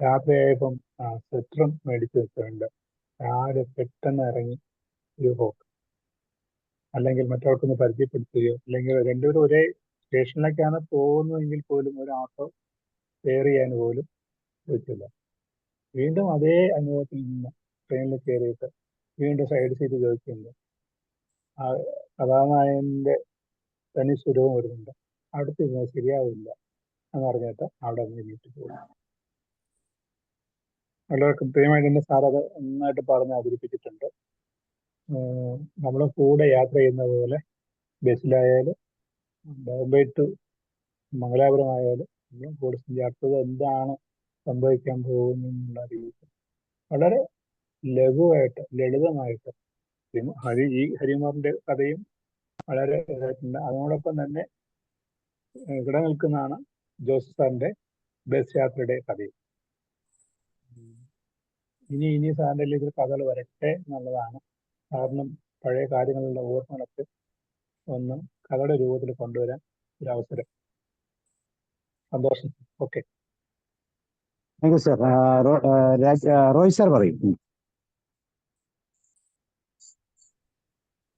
രാത്രിയായപ്പം സ്വെറ്ററും മേടിച്ചു വെച്ചിട്ടുണ്ട്. രാവിലെ പെട്ടെന്ന് ഇറങ്ങി ഒരു പോക്ക്, അല്ലെങ്കിൽ മറ്റവർക്കൊന്ന് പരിചയപ്പെടുത്തുകയോ, അല്ലെങ്കിൽ രണ്ടുപേരും ഒരേ സ്റ്റേഷനിലേക്കാണ് പോകുന്നതെങ്കിൽ പോലും ഒരു ഓട്ടോ ഷെയർ ചെയ്യാൻ പോലും പറ്റില്ല. വീണ്ടും അതേ അനുഭവത്തിൽ നിന്ന് ട്രെയിനിൽ കയറിയിട്ട് വീണ്ടും സൈഡ് സീറ്റ് ചോദിക്കുന്നുണ്ട്. ആ കഥാനായകന്റെ തനി സ്വരവും വരുന്നുണ്ട്. അടുത്തിരുന്നത് ശരിയാവില്ല എന്ന് പറഞ്ഞിട്ട് അവിടെ നിന്ന് വീട്ടിൽ പോകും. വളരെ കൃത്യമായിട്ട് തന്നെ സാർ അത് നന്നായിട്ട് പറഞ്ഞ് അവതരിപ്പിച്ചിട്ടുണ്ട്. നമ്മൾ കൂടെ യാത്ര ചെയ്യുന്ന പോലെ ബസ്സിലായാലും ബോംബെ ടു മംഗലാപുരമായാലും നമ്മൾ കൂടെ സഞ്ചാരിച്ചത് എന്താണ് സംഭവിക്കാൻ പോകുന്നുള്ള രീതിയിൽ വളരെ ലഘുവായിട്ട് ലളിതമായിട്ട് ഈ ഹരികുമാറിന്റെ കഥയും വളരെ ഇതായിട്ടുണ്ട്. അതോടൊപ്പം തന്നെ ഇവിടെ നിൽക്കുന്നതാണ് ജോസഫ് സാറിന്റെ ബസ് യാത്രയുടെ കഥയും. ഇനി സാറിന്റെ ഇതിൽ കഥകൾ വരട്ടെ എന്നുള്ളതാണ്. കാരണം പഴയ കാര്യങ്ങളുള്ള ഓർമ്മകളൊക്കെ ഒന്ന് കഥയുടെ രൂപത്തിൽ കൊണ്ടുവരാൻ ഒരു അവസരം. സന്തോഷം. Okay, thank you sir. Roy sir പറയും.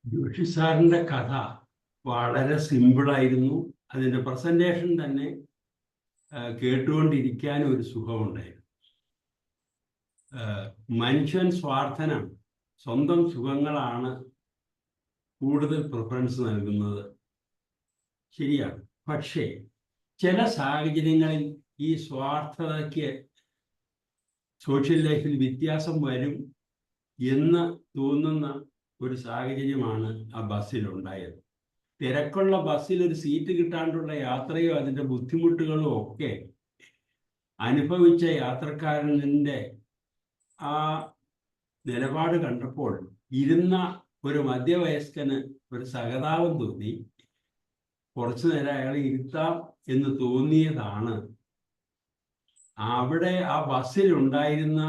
ജോഷി സാറിന്റെ കഥ വളരെ സിമ്പിളായിരുന്നു. അതിൻ്റെ പ്രസന്റേഷൻ തന്നെ കേട്ടുകൊണ്ടിരിക്കാനും ഒരു സുഖമുണ്ടായിരുന്നു. മനുഷ്യൻ സ്വാർത്ഥനാണ്. സ്വന്തം സുഖങ്ങളാണ് കൂടുതൽ പ്രിഫറൻസ് നൽകുന്നത്. ശരിയാണ്. പക്ഷേ ചില സാഹചര്യങ്ങളിൽ ഈ സ്വാർത്ഥതയ്ക്ക് സോഷ്യൽ ലൈഫിൽ വ്യത്യാസം വരും എന്ന് തോന്നുന്ന ഒരു സാഹചര്യമാണ് ആ ബസ്സിലുണ്ടായത്. തിരക്കുള്ള ബസ്സിൽ ഒരു സീറ്റ് കിട്ടാണ്ടുള്ള യാത്രയോ അതിൻ്റെ ബുദ്ധിമുട്ടുകളോ ഒക്കെ അനുഭവിച്ച യാത്രക്കാരൻ്റെ ആ നിലപാട് കണ്ടപ്പോൾ ഇരുന്ന ഒരു മധ്യവയസ്കന് ഒരു സഹതാപം തോന്നി. കുറച്ചു നേരം അയാൾ ഇരുത്താം എന്ന് തോന്നിയതാണ്. അവിടെ ആ ബസ്സിലുണ്ടായിരുന്ന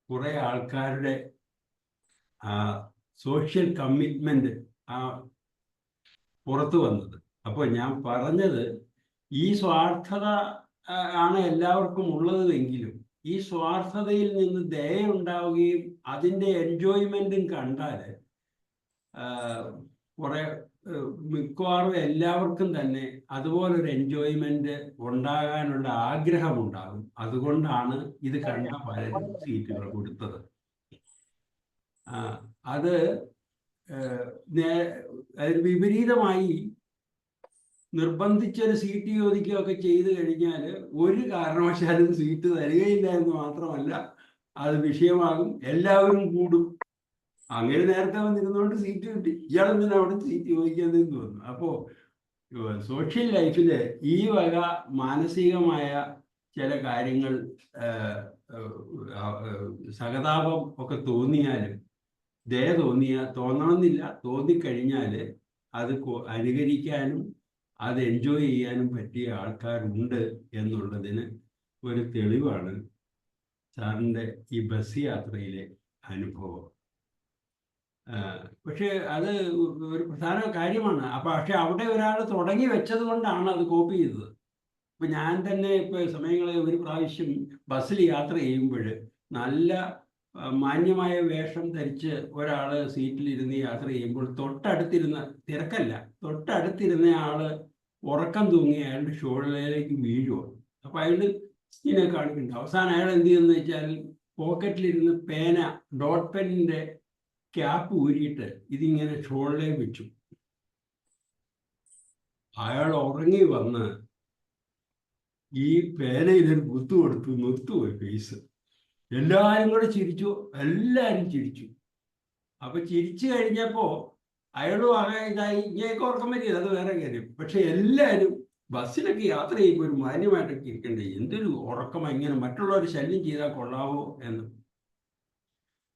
കുറെ ആൾക്കാരുടെ സോഷ്യൽ കമ്മിറ്റ്മെന്റ് പുറത്തു വന്നത്. അപ്പോൾ ഞാൻ പറഞ്ഞത് ഈ സ്വാർത്ഥത ആണ് എല്ലാവർക്കും ഉള്ളത് എങ്കിലും ഈ സ്വാർത്ഥതയിൽ നിന്ന് ദയ ഉണ്ടാവുകയും അതിൻ്റെ എൻജോയ്മെന്റും കണ്ടാൽ കുറെ മിക്കവാറും എല്ലാവർക്കും തന്നെ അതുപോലൊരു എൻജോയ്മെന്റ് ഉണ്ടാകാനുള്ള ആഗ്രഹമുണ്ടാകും. അതുകൊണ്ടാണ് ഇത് കണ്ട പലരും സീറ്റുകൾ കൊടുത്തത്. അത് അതിന് വിപരീതമായി നിർബന്ധിച്ചൊരു സീറ്റ് ചോദിക്കുകയൊക്കെ ചെയ്തു കഴിഞ്ഞാൽ ഒരു കാരണവശാലും സീറ്റ് തരികയില്ല എന്ന് മാത്രമല്ല, അത് വിഷയമാകും, എല്ലാവരും കൂടും. അങ്ങനെ നേരത്തെ വന്നിരുന്നുകൊണ്ട് സീറ്റ് കിട്ടി, ഇയാളെന്തിനാ അവിടെ സീറ്റ് ചോദിക്കാന്ന് തോന്നുന്നു. അപ്പോൾ സോഷ്യൽ ലൈഫിൽ ഈ വക മാനസികമായ ചില കാര്യങ്ങൾ സഹതാപം ഒക്കെ തോന്നിയാലും ദയ തോന്നണമെന്നില്ല, തോന്നിക്കഴിഞ്ഞാൽ അത് അനുകരിക്കാനും അത് എൻജോയ് ചെയ്യാനും പറ്റിയ ആൾക്കാരുണ്ട് എന്നുള്ളതിന് ഒരു തെളിവാണ് സാറിൻ്റെ ഈ ബസ് യാത്രയിലെ അനുഭവം. പക്ഷെ അത് ഒരു പ്രധാന കാര്യമാണ്. പക്ഷെ അവിടെ ഒരാൾ തുടങ്ങി വെച്ചത് കൊണ്ടാണ് അത് കോപ്പി ചെയ്തത്. ഇപ്പം ഞാൻ തന്നെ ഇപ്പോൾ സമയങ്ങളിൽ ഒരു പ്രാവശ്യം ബസ്സിൽ യാത്ര ചെയ്യുമ്പോൾ നല്ല മാന്യമായ വേഷം ധരിച്ച് ഒരാൾ സീറ്റിലിരുന്ന് യാത്ര ചെയ്യുമ്പോൾ തിരക്കല്ല, തൊട്ടടുത്തിരുന്ന ആൾ ഉറക്കം തൂങ്ങി അയാളുടെ ഷോൾഡറിലേക്ക് വീഴുക. അപ്പോൾ അയാൾ ഇങ്ങനെ കാണിക്കുന്നുണ്ട്. അവസാനം അയാൾ എന്ത് ചെയ്യുന്നത് വെച്ചാൽ പോക്കറ്റിലിരുന്ന് പേന, ഡോട്ട് പെന്നിൻ്റെ ക്യാപ്പ് ഊരിയിട്ട് ഇതിങ്ങനെ ഷോൾഡറിൽ വെച്ചു. അയാൾ ഉറങ്ങി വന്ന് ഈ പേനയിലൊരു കുത്തു കൊടുത്തു, നിർത്തുപോയി ഫേസ്. എല്ലാവരും കൂടെ ചിരിച്ചു, എല്ലാവരും ചിരിച്ചു. അപ്പൊ ചിരിച്ചു കഴിഞ്ഞപ്പോ അയാളും ഇതായി, ഇങ്ങനെയൊക്കെ ഉറക്കം പറ്റിയത് അത് വേറെ കാര്യം. പക്ഷെ എല്ലാവരും ബസ്സിലൊക്കെ യാത്ര ചെയ്യുമ്പോൾ ഒരു മാന്യമായിട്ടൊക്കെ ഇരിക്കണ്ടേ, എന്തൊരു ഉറക്കം, ഇങ്ങനെ മറ്റുള്ളവർ ശല്യം ചെയ്താൽ കൊള്ളാവോ എന്ന്.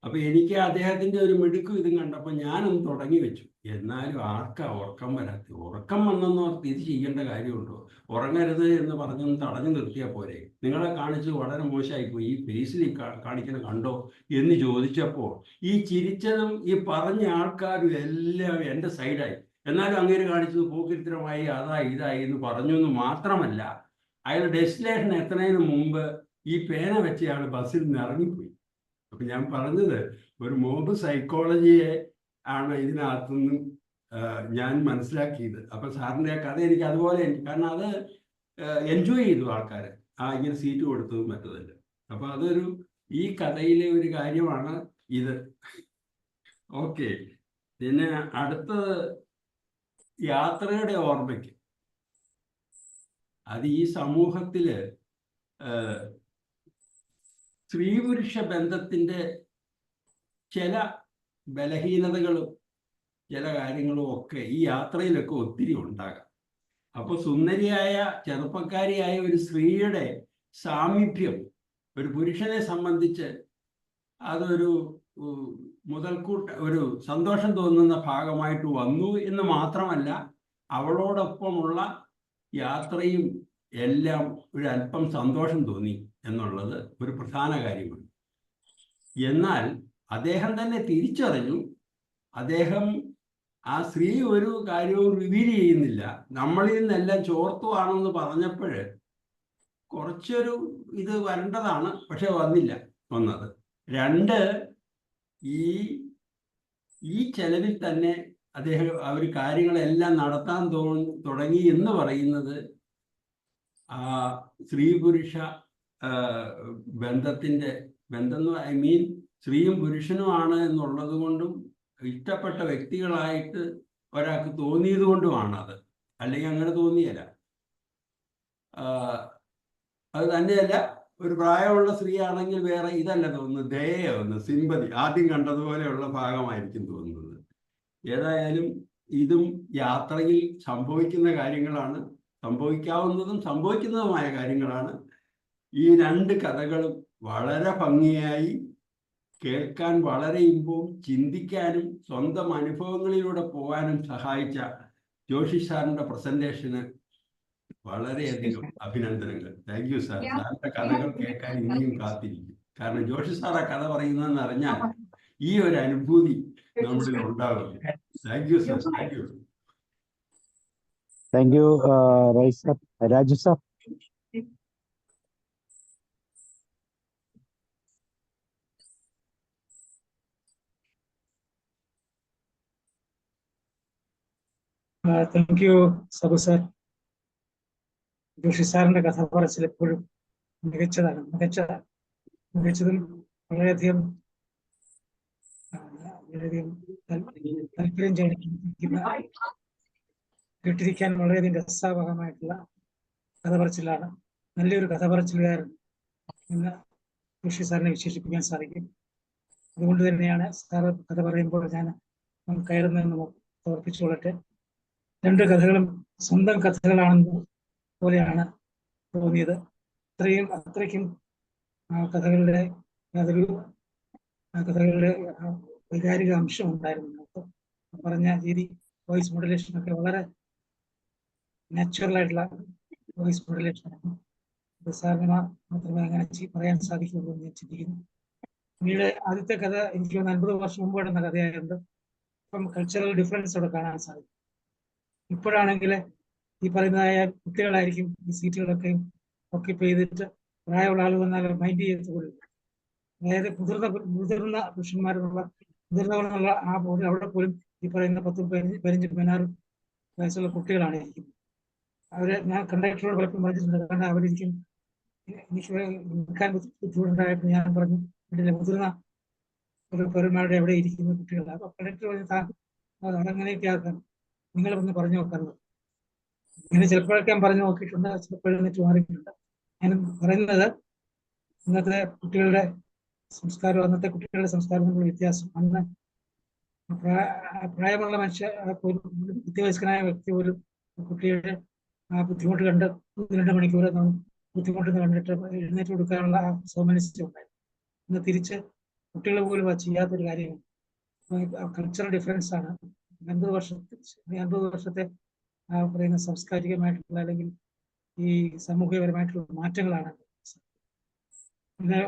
അപ്പൊ എനിക്ക് അദ്ദേഹത്തിന്റെ ഒരു മിടുക്കും ഇതും കണ്ടപ്പോൾ ഞാനൊന്ന് തുടങ്ങി വെച്ചു. എന്നാലും ആർക്കാ ഉറക്കം വരാത്ത? ഉറക്കം വന്നെന്നോർത്ത് ഇത് ചെയ്യേണ്ട കാര്യമുണ്ടോ? ഉറങ്ങരുത് എന്ന് പറഞ്ഞൊന്ന് തടഞ്ഞു നിർത്തിയാൽ പോരെ? നിങ്ങളെ കാണിച്ച് വളരെ മോശമായിപ്പോയി, ഈ ഫേസിൽ കാണിക്കണ കണ്ടോ എന്ന് ചോദിച്ചപ്പോൾ ഈ ചിരിച്ചതും ഈ പറഞ്ഞ ആൾക്കാരും എല്ലാം എൻ്റെ സൈഡായി. എന്നാലും അങ്ങനെ കാണിച്ചത് പോക്കിരിത്തരമായി, അതായി ഇതായി എന്ന് പറഞ്ഞു എന്ന് മാത്രമല്ല, അയാൾ ഡെസ്റ്റിനേഷൻ എത്തുന്നതിന് മുമ്പ് ഈ പേന വെച്ച് അയാൾ ബസ്സിൽ നിന്ന് ഇറങ്ങിപ്പോയി. അപ്പം ഞാൻ പറഞ്ഞത് ഒരു മോബ് സൈക്കോളജിയെ ആണ് ഇതിനകത്തുനിന്ന് ഞാൻ മനസ്സിലാക്കിയത്. അപ്പം സാറിൻ്റെ ആ കഥ എനിക്ക് അതുപോലെ, കാരണം അത് എൻജോയ് ചെയ്തു ആൾക്കാർ ഇങ്ങനെ സീറ്റ് കൊടുത്തതും മറ്റതല്ല. അപ്പം അതൊരു ഈ കഥയിലെ ഒരു കാര്യമാണ് ഇത്. ഓക്കെ, പിന്നെ അടുത്തത് യാത്രയുടെ ഓർമ്മയ്ക്ക്. അത് ഈ സമൂഹത്തിൽ സ്ത്രീ പുരുഷ ബന്ധത്തിൻ്റെ ചില ബലഹീനതകളും ചില കാര്യങ്ങളും ഒക്കെ ഈ യാത്രയിലൊക്കെ ഒത്തിരി ഉണ്ടാകാം. അപ്പോൾ സുന്ദരിയായ ചെറുപ്പക്കാരിയായ ഒരു സ്ത്രീയുടെ സാമീപ്യം ഒരു പുരുഷനെ സംബന്ധിച്ച് അതൊരു ഒരു സന്തോഷം തോന്നുന്ന ഭാഗമായിട്ട് വന്നു എന്ന് മാത്രമല്ല, അവളോടൊപ്പമുള്ള യാത്രയും എല്ലാം ഒരു അല്പം സന്തോഷം തോന്നി എന്നുള്ളത് ഒരു പ്രധാന കാര്യമാണ്. എന്നാൽ അദ്ദേഹം തന്നെ തിരിച്ചറിഞ്ഞു, അദ്ദേഹം ആ സ്ത്രീ ഒരു കാര്യവും റിവീൽ ചെയ്യുന്നില്ല, നമ്മളിൽ നിന്നെല്ലാം ചോർത്തുവാണെന്ന് പറഞ്ഞപ്പോൾ കുറച്ചൊരു ഇത് വരേണ്ടതാണ്, പക്ഷെ വന്നത്. രണ്ട്, ഈ ചെലവിൽ തന്നെ അദ്ദേഹം അവർ കാര്യങ്ങളെല്ലാം നടത്താൻ തുടങ്ങി എന്ന് പറയുന്നത് ആ സ്ത്രീ പുരുഷ ബന്ധം ഐ മീൻ സ്ത്രീയും പുരുഷനുമാണ് എന്നുള്ളത് കൊണ്ടും ഇഷ്ടപ്പെട്ട വ്യക്തികളായിട്ട് ഒരാൾക്ക് തോന്നിയത് കൊണ്ടുമാണ് അത്. അല്ലെങ്കിൽ അങ്ങനെ തോന്നിയല്ല. അത് തന്നെയല്ല, ഒരു പ്രായമുള്ള സ്ത്രീ ആണെങ്കിൽ വേറെ ഇതല്ല തോന്നുന്നത്, ദയ, സിമ്പതി, ആദ്യം കണ്ടതുപോലെയുള്ള ഭാഗമായിരിക്കും തോന്നുന്നത്. ഏതായാലും ഇതും യാത്രയിൽ സംഭവിക്കുന്ന കാര്യങ്ങളാണ്, സംഭവിക്കാവുന്നതും സംഭവിക്കുന്നതുമായ കാര്യങ്ങളാണ്. ഈ രണ്ട് കഥകളും വളരെ ഭംഗിയായി കേൾക്കാൻ വളരെ ഇമ്പവും ചിന്തിക്കാനും സ്വന്തം അനുഭവങ്ങളിലൂടെ പോകാനും സഹായിച്ച ജോഷി സാറിൻ്റെ പ്രസന്റേഷന് വളരെയധികം അഭിനന്ദനങ്ങൾ. Thank you sir. സാറിൻ്റെ കഥകൾ കേൾക്കാൻ ഇനിയും കാത്തിരിക്കും. കാരണം ജോഷി സാർ ആ കഥ പറയുന്നതെന്ന് അറിഞ്ഞാൽ ഈ ഒരു അനുഭൂതി നമ്മളിൽ ഉണ്ടാകും. Thank you sir. Thank you. Thank you Raju sir. Thank you Sabu sir. Joshi സാറിന്റെ കഥ പറച്ചിൽ എപ്പോഴും മികച്ചതും വളരെയധികം താല്പര്യം കേട്ടിരിക്കാൻ വളരെയധികം രസാവഹമായിട്ടുള്ള കഥ പറച്ചിലാണ്. നല്ലൊരു കഥ പറച്ചിലുകാരൻ എന്ന് ജോഷി സാറിനെ വിശേഷിപ്പിക്കാൻ സാധിക്കും. അതുകൊണ്ട് തന്നെയാണ് സാറ് കഥ പറയുമ്പോൾ ഞാൻ കയറുന്നതെന്ന് ഓർപ്പിച്ചുകൊള്ളട്ടെ. രണ്ട് കഥകളും സ്വന്തം കഥകളാണെന്ന് പോലെയാണ് തോന്നിയത്. അത്രയ്ക്കും കഥകളുടെ വൈകാരിക അംശം ഉണ്ടായിരുന്നു. പറഞ്ഞ രീതി, വോയിസ് മോഡുലേഷൻ ഒക്കെ വളരെ നാച്ചുറൽ ആയിട്ടുള്ള വോയിസ് മോഡുലേഷൻ ആണ്. സാറിന് മാത്രമേ അങ്ങനെ പറയാൻ സാധിക്കുള്ളൂ എന്ന് ഞാൻ ചിന്തിക്കുന്നു. പിന്നീട് ആദ്യത്തെ കഥ എനിക്ക് 50 വർഷം മുമ്പ് നടന്ന കഥയായതുകൊണ്ട് ഇപ്പം കൾച്ചറൽ ഡിഫറൻസ് അവിടെ കാണാൻ സാധിക്കും. ഇപ്പോഴാണെങ്കിൽ ഈ പറയുന്നതായ കുട്ടികളായിരിക്കും ഈ സീറ്റുകളൊക്കെ ഓക്യുപ്പൈ ചെയ്തിട്ട് പ്രായമുള്ള ആൾ വന്നാൽ മൈൻഡ് ചെയ്ത് പോലും. അതായത് മുതിർന്ന പുരുഷന്മാരുള്ള ആ പോലും അവിടെ പോലും ഈ പറയുന്ന 10-15-16 വയസ്സുള്ള കുട്ടികളാണ് ഇരിക്കുന്നത്. അവരെ ഞാൻ കണ്ടക്ടറോട് പലപ്പോഴും പറഞ്ഞിട്ടുണ്ട്. കാരണം അവരിക്കും എനിക്ക് നിൽക്കാൻ ബുദ്ധിമുട്ടുണ്ടായിട്ട് ഞാൻ പറഞ്ഞു, വീട്ടിലെ മുതിർന്ന പൗരന്മാരുടെ എവിടെ ഇരിക്കുന്ന കുട്ടികളാണ്. അപ്പൊ കണ്ടക്ടർ പറഞ്ഞു, അതങ്ങനെയൊക്കെ ആക്കാൻ നിങ്ങൾ ഒന്ന് പറഞ്ഞു നോക്കാറുണ്ട്. ഇങ്ങനെ ചിലപ്പോഴൊക്കെ ഞാൻ പറഞ്ഞു നോക്കിയിട്ടുണ്ട്, ചിലപ്പോഴെന്നിട്ട് മാറിയിട്ടുണ്ട്. ഞാൻ പറയുന്നത് ഇന്നത്തെ കുട്ടികളുടെ സംസ്കാരം തമ്മിലുള്ള വ്യത്യാസം. അന്ന് പ്രായമുള്ള വിദ്യാഭ്യാസകനായ വ്യക്തി പോലും കുട്ടിയുടെ ബുദ്ധിമുട്ട് കണ്ട് 2 മണിക്കൂർ ബുദ്ധിമുട്ടെന്ന് കണ്ടിട്ട് എഴുന്നേറ്റ് കൊടുക്കാനുള്ള സോമനിസ്റ്റം ഉണ്ടായിരുന്നു. ഇന്ന് തിരിച്ച് കുട്ടികൾ പോലും ചെയ്യാത്തൊരു കാര്യമാണ്. കൾച്ചറൽ ഡിഫറൻസ് ആണ്. 50 വർഷത്തെ പറയുന്ന സാംസ്കാരികമായിട്ടുള്ള അല്ലെങ്കിൽ ഈ സാമൂഹികപരമായിട്ടുള്ള മാറ്റങ്ങളാണ്. പിന്നെ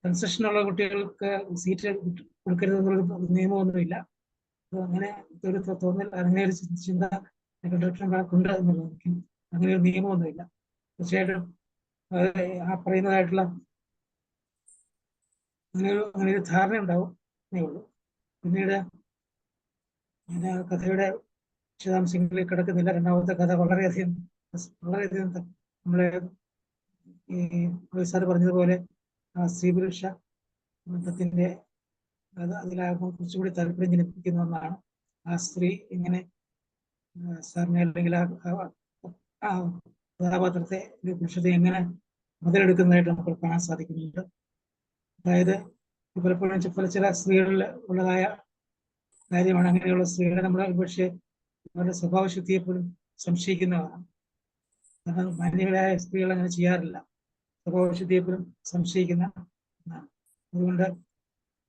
കൺസെഷനുള്ള കുട്ടികൾക്ക് സീറ്റ് കൊടുക്കരുതെന്നുള്ള നിയമമൊന്നുമില്ല. അങ്ങനെ ഒരു തോന്നൽ, അങ്ങനെ ഒരു ചിന്ത കണ്ടക്ടർമാർക്കുണ്ട് എന്നുള്ളത്. അങ്ങനെ ഒരു നിയമമൊന്നുമില്ല. തീർച്ചയായിട്ടും ആ പറയുന്നതായിട്ടുള്ള അങ്ങനെ ഒരു ധാരണ ഉണ്ടാവും എന്നേ ഉള്ളൂ. പിന്നീട് കഥയുടെ വിശദാംശങ്ങളിൽ കിടക്കുന്നില്ല. രണ്ടാമത്തെ കഥ വളരെയധികം നമ്മളെ ഈ സാർ പറഞ്ഞതുപോലെ സ്ത്രീ പുരുഷ ബന്ധത്തിന്റെ അതിലാകുമ്പോൾ കുറച്ചുകൂടി താല്പര്യം ജനിപ്പിക്കുന്ന ഒന്നാണ്. ആ സ്ത്രീ ഇങ്ങനെ സാറിനെ അല്ലെങ്കിൽ ആ കഥാപാത്രത്തെ പുരുഷത്തെ എങ്ങനെ മുതലെടുക്കുന്നതായിട്ട് നമുക്ക് കാണാൻ സാധിക്കുന്നുണ്ട്. അതായത് പലപ്പോഴും ചില സ്ത്രീകളിൽ ഉള്ളതായ കാര്യമാണ്. അങ്ങനെയുള്ള സ്ത്രീകളെ നമ്മൾ പക്ഷേ അവരുടെ സ്വഭാവശുദ്ധിയെ പോലും സംശയിക്കുന്നതാണ്. കാരണം മാന്യകളായ സ്ത്രീകൾ അങ്ങനെ ചെയ്യാറില്ല. സ്വഭാവശുദ്ധിയെ പോലും സംശയിക്കുന്ന. അതുകൊണ്ട്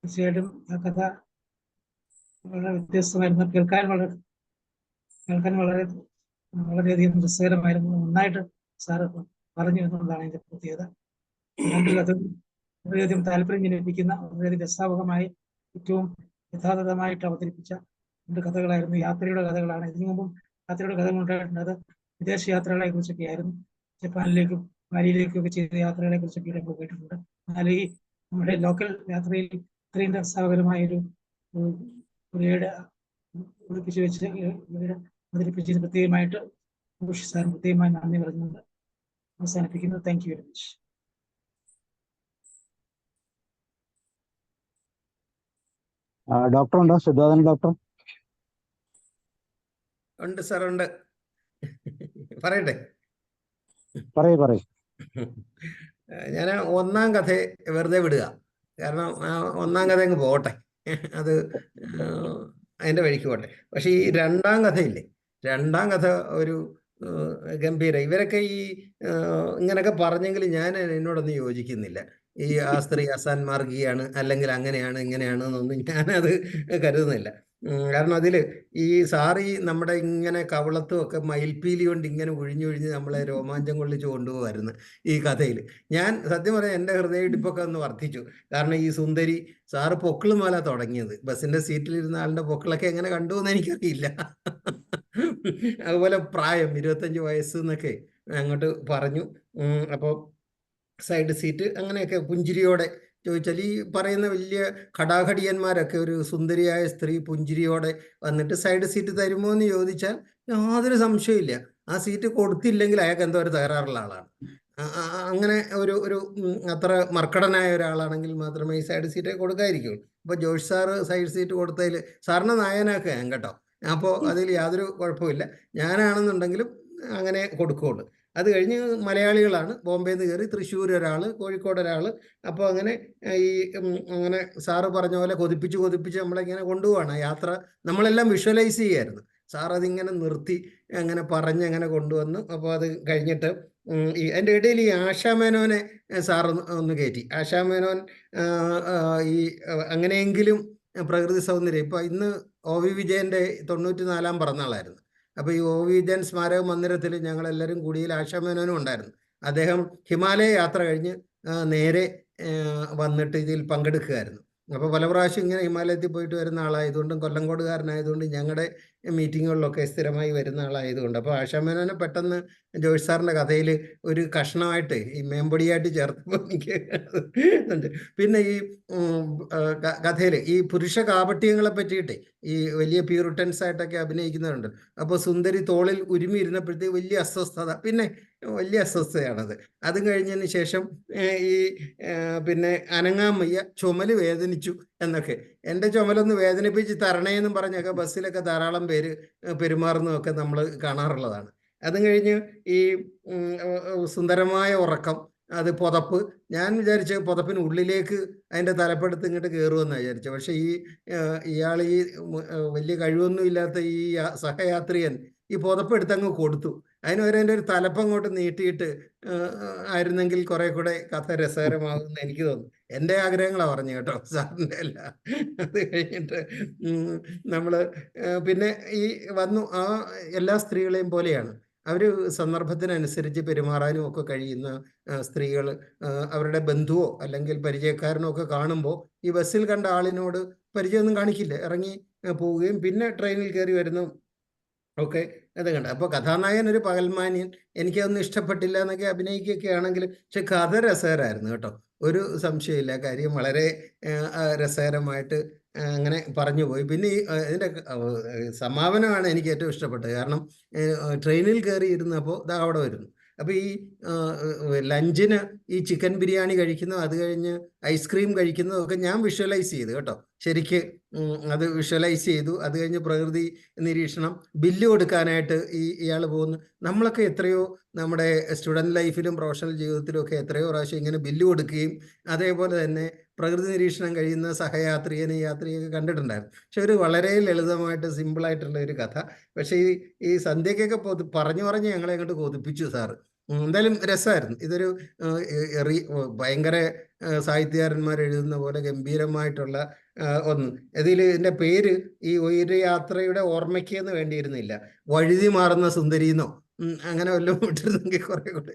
തീർച്ചയായിട്ടും ആ കഥ വളരെ വ്യത്യസ്തമായിരുന്നു. കേൾക്കാൻ വളരെയധികം രസകരമായിരുന്നു. നന്നായിട്ട് സാറ് പറഞ്ഞു എന്നുള്ളതാണ് അതിന്റെ പ്രത്യേകത. രണ്ട് കഥ വളരെയധികം താല്പര്യം ജനിപ്പിക്കുന്ന, വളരെയധികം രസാവഹമായി ഏറ്റവും യഥാർത്ഥമായിട്ട് അവതരിപ്പിച്ച 2 കഥകളായിരുന്നു. യാത്രയുടെ കഥകളാണ്. ഇതിനു മുമ്പും യാത്രയുടെ കഥകൾ ഉണ്ടായിട്ടുണ്ട്. അത് വിദേശ യാത്രകളെ കുറിച്ചൊക്കെ ആയിരുന്നു. ജപ്പാനിലേക്കും ബാലിയിലേക്കും ഒക്കെ ചെയ്ത യാത്രകളെ കുറിച്ചൊക്കെ ഇവിടെ പോയിട്ടുണ്ട്. എന്നാൽ ഈ നമ്മുടെ ലോക്കൽ യാത്രയിൽ ഇത്രയും രസകരമായൊരു ഒളിപ്പിച്ചു വെച്ച് അവതരിപ്പിച്ചത് പ്രത്യേകമായിട്ട് സാറിന് പ്രത്യേകമായി നന്ദി പറഞ്ഞുകൊണ്ട് അവസാനിപ്പിക്കുന്നു. Thank you very much. Doctor ഉണ്ടോ? ശുദ്ധാനന്ദ ഡോക്ടർ ഉണ്ട് സാർ, ഉണ്ട്. പറയട്ടെ? പറയൂ. ഞാൻ ഒന്നാം കഥ വെറുതെ വിടുക. കാരണം ഒന്നാം കഥ അങ്ങ് പോട്ടെ, അത് അതിൻ്റെ വഴിക്ക് പോട്ടെ. പക്ഷെ ഈ രണ്ടാം കഥയില്ലേ, രണ്ടാം കഥ ഒരു ഗംഭീര. ഇവരൊക്കെ ഈ ഇങ്ങനെയൊക്കെ പറഞ്ഞെങ്കിൽ ഞാൻ എന്നോടൊന്നും യോജിക്കുന്നില്ല. ആ സ്ത്രീ അസാൻമാർഗിയാണ് അല്ലെങ്കിൽ അങ്ങനെയാണ് ഇങ്ങനെയാണ് എന്നൊന്നും ഞാനത് കരുതുന്നില്ല. കാരണം അതിൽ ഈ സാറി നമ്മുടെ ഇങ്ങനെ കവളത്തും ഒക്കെ മയിൽപ്പീലി കൊണ്ട് ഇങ്ങനെ ഒഴിഞ്ഞൊഴിഞ്ഞ് നമ്മളെ രോമാഞ്ചം കൊള്ളിച്ച് കൊണ്ടുപോകായിരുന്നു ഈ കഥയിൽ. ഞാൻ സത്യം പറയാം, എൻ്റെ ഹൃദയമിടിപ്പൊക്കെ ഒന്ന് വർദ്ധിച്ചു. കാരണം ഈ സുന്ദരി സാറ് പൊക്കിളുമാല തുടങ്ങിയത്, ബസ്സിൻ്റെ സീറ്റിലിരുന്ന ആളുടെ പൊക്കിളൊക്കെ എങ്ങനെ കണ്ടു എന്ന് എനിക്കറിയില്ല. അതുപോലെ പ്രായം 25 വയസ്സ് എന്നൊക്കെ അങ്ങോട്ട് പറഞ്ഞു. അപ്പോൾ സൈഡ് സീറ്റ് അങ്ങനെയൊക്കെ പുഞ്ചിരിയോടെ ചോദിച്ചാൽ ഈ പറയുന്ന വലിയ ഘടാഘടിയന്മാരൊക്കെ ഒരു സുന്ദരിയായ സ്ത്രീ പുഞ്ചിരിയോടെ വന്നിട്ട് സൈഡ് സീറ്റ് തരുമോ എന്ന് ചോദിച്ചാൽ യാതൊരു സംശയമില്ല. ആ സീറ്റ് കൊടുത്തില്ലെങ്കിൽ അയാൾക്ക് എന്തോ ഒരു തകരാറുള്ള ആളാണ്. അങ്ങനെ ഒരു അത്ര മർക്കടനായ ഒരാളാണെങ്കിൽ മാത്രമേ ഈ സൈഡ് സീറ്റ് കൊടുക്കാതിരിക്കുള്ളൂ. അപ്പോൾ ജോഷ് സാറ് സൈഡ് സീറ്റ് കൊടുത്തതിൽ സാറിനെ നായനാക്കുക ഞാൻ കേട്ടോ. അപ്പോൾ അതിൽ യാതൊരു കുഴപ്പമില്ല. ഞാനാണെന്നുണ്ടെങ്കിലും അങ്ങനെ കൊടുക്കുകയുള്ളൂ. അത് കഴിഞ്ഞ് മലയാളികളാണ്. ബോംബെയിൽ നിന്ന് കയറി തൃശ്ശൂർ ഒരാൾ, കോഴിക്കോട് ഒരാൾ. അപ്പോൾ അങ്ങനെ ഈ അങ്ങനെ സാറ് പറഞ്ഞ പോലെ കൊതിപ്പിച്ച് നമ്മളിങ്ങനെ കൊണ്ടുപോവാണ് യാത്ര. നമ്മളെല്ലാം വിഷ്വലൈസ് ചെയ്യായിരുന്നു. സാർ അതിങ്ങനെ നിർത്തി അങ്ങനെ അങ്ങനെ കൊണ്ടുവന്നു. അപ്പോൾ അത് കഴിഞ്ഞിട്ട് അതിൻ്റെ ഇടയിൽ ഈ ആശാമേനോനെ സാർ ഒന്ന് കയറ്റി. ആശാമേനോൻ ഈ അങ്ങനെയെങ്കിലും പ്രകൃതി സൗന്ദര്യം, ഇപ്പോൾ ഇന്ന് OV വിജയൻ്റെ 94-ാം പിറന്നാളായിരുന്നു. അപ്പോൾ ഈ OV വിജയൻ സ്മാരക മന്ദിരത്തിൽ ഞങ്ങളെല്ലാവരും കൂടിയിൽ ആശാമേനോനും ഉണ്ടായിരുന്നു. അദ്ദേഹം ഹിമാലയ യാത്ര കഴിഞ്ഞ് നേരെ വന്നിട്ട് ഇതിൽ പങ്കെടുക്കുകയായിരുന്നു. അപ്പോൾ പല പ്രാവശ്യം ഇങ്ങനെ ഹിമാലയത്തിൽ പോയിട്ട് വരുന്ന ആളായതുകൊണ്ടും കൊല്ലങ്കോടുകാരനായതുകൊണ്ട് ഞങ്ങളുടെ മീറ്റിങ്ങുകളിലൊക്കെ സ്ഥിരമായി വരുന്ന ആളായതുകൊണ്ട് അപ്പോൾ ആശാമേനോനെ പെട്ടെന്ന് ജോഷ് സാറിൻ്റെ കഥയിൽ ഒരു കഷ്ണമായിട്ട് ഈ മേമ്പൊടിയായിട്ട് ചേർത്തപ്പോൾ എനിക്ക് ഉണ്ട്. പിന്നെ ഈ കഥയിൽ ഈ പുരുഷ കാപട്യങ്ങളെ പറ്റിയിട്ട് ഈ വലിയ പ്യൂരിറ്റൻസ് ആയിട്ടൊക്കെ അഭിനയിക്കുന്നവരുണ്ട്. അപ്പോൾ സുന്ദരി തോളിൽ ഉരുമി ഇരുന്നപ്പോഴത്തേക്ക് വലിയ അസ്വസ്ഥത, പിന്നെ വലിയ അസ്വസ്ഥതയാണത്. അതും കഴിഞ്ഞതിന് ശേഷം ഈ പിന്നെ അനങ്ങാൻ വയ്യ, ചുമല് വേദനിച്ചു എന്നൊക്കെ. എൻ്റെ ചുമലൊന്ന് വേദനിപ്പിച്ച് തരണേന്നും പറഞ്ഞൊക്കെ ബസ്സിലൊക്കെ ധാരാളം പേര് പെരുമാറുന്നതൊക്കെ നമ്മൾ കാണാറുള്ളതാണ്. അതും കഴിഞ്ഞ് ഈ സുന്ദരമായ ഉറക്കം, അത് പുതപ്പ്. ഞാൻ വിചാരിച്ച പുതപ്പിന് ഉള്ളിലേക്ക് അതിൻ്റെ തലപ്പെടുത്ത് ഇങ്ങോട്ട് കയറുമെന്നാണ് വിചാരിച്ചത്. പക്ഷേ ഇയാൾ ഈ വലിയ കഴിവൊന്നും ഇല്ലാത്ത ഈ സഹയാത്രികൻ ഈ പുതപ്പ് എടുത്തങ്ങ് കൊടുത്തു. അതിന് വരെ എൻ്റെ ഒരു തലപ്പ് അങ്ങോട്ട് നീട്ടിയിട്ട് ആയിരുന്നെങ്കിൽ കുറെ കൂടെ കഥ രസകരമാകുമെന്ന് എനിക്ക് തോന്നുന്നു. എൻ്റെ ആഗ്രഹങ്ങളാണ് പറഞ്ഞു കേട്ടോ, സാറിൻ്റെ അല്ല. അത് കഴിഞ്ഞിട്ട് നമ്മൾ പിന്നെ ഈ വന്നു. ആ എല്ലാ സ്ത്രീകളെയും പോലെയാണ് അവർ സന്ദർഭത്തിനനുസരിച്ച് പെരുമാറാനും ഒക്കെ കഴിയുന്ന സ്ത്രീകൾ അവരുടെ ബന്ധുവോ അല്ലെങ്കിൽ പരിചയക്കാരനോ ഒക്കെ കാണുമ്പോൾ ഈ ബസ്സിൽ കണ്ട ആളിനോട് പരിചയമൊന്നും കാണിക്കില്ല, ഇറങ്ങി പോവുകയും പിന്നെ ട്രെയിനിൽ കയറി വരുന്നു ഒക്കെ അത് കണ്ട. അപ്പോൾ കഥാനായകൻ ഒരു പകൽമാന്യൻ, എനിക്കതൊന്നും ഇഷ്ടപ്പെട്ടില്ല എന്നൊക്കെ അഭിനയിക്കുകയൊക്കെ ആണെങ്കിൽ, പക്ഷെ കഥ രസകരമായിരുന്നു കേട്ടോ, ഒരു സംശയമില്ല. കാര്യം വളരെ രസകരമായിട്ട് അങ്ങനെ പറഞ്ഞു പോയി. പിന്നെ ഈ ഇതിൻ്റെ സമാപനമാണ് എനിക്ക് ഏറ്റവും ഇഷ്ടപ്പെട്ടത്. കാരണം ട്രെയിനിൽ കയറി ഇരുന്നപ്പോൾ ഇതാ അവിടെ വരുന്നു. അപ്പോൾ ഈ ലഞ്ചിന് ഈ ചിക്കൻ ബിരിയാണി കഴിക്കുന്നു, അത് കഴിഞ്ഞ് ഐസ്ക്രീം കഴിക്കുന്നതൊക്കെ ഞാൻ വിഷ്വലൈസ് ചെയ്തു കേട്ടോ, ശരിക്ക് അത് വിഷ്വലൈസ് ചെയ്തു. അത് കഴിഞ്ഞ് പ്രകൃതി നിരീക്ഷണം, ബില്ല് കൊടുക്കാനായിട്ട് ഇയാൾ പോകുന്നു. നമ്മളൊക്കെ എത്രയോ നമ്മുടെ സ്റ്റുഡൻറ് ലൈഫിലും പ്രൊഫഷണൽ ജീവിതത്തിലും ഒക്കെ എത്രയോ പ്രാവശ്യം ഇങ്ങനെ ബില്ല് കൊടുക്കുകയും അതേപോലെ തന്നെ പ്രകൃതി നിരീക്ഷണം കഴിയുന്ന സഹയാത്രികനെ യാത്രികയൊക്കെ കണ്ടിട്ടുണ്ടായിരുന്നു. പക്ഷെ ഒരു വളരെ ലളിതമായിട്ട് സിമ്പിളായിട്ടുള്ള ഒരു കഥ. പക്ഷേ ഈ സന്ധ്യക്കൊക്കെ പറഞ്ഞ് ഞങ്ങളെ അങ്ങോട്ട് കൊതിപ്പിച്ചു സാറ്. എന്തായാലും രസമായിരുന്നു. ഇതൊരു ഭയങ്കര സാഹിത്യകാരന്മാർ എഴുതുന്ന പോലെ ഗംഭീരമായിട്ടുള്ള ഒന്ന്. ഇതിൻ്റെ പേര് ഈ ഒരു യാത്രയുടെ ഓർമ്മയ്ക്ക് എന്ന് വേണ്ടിയിരുന്നില്ല, വഴുതി മാറുന്ന സുന്ദരിന്നോ അങ്ങനെ വല്ലതും വിട്ടിരുന്നെങ്കിൽ കുറെ കൂടെ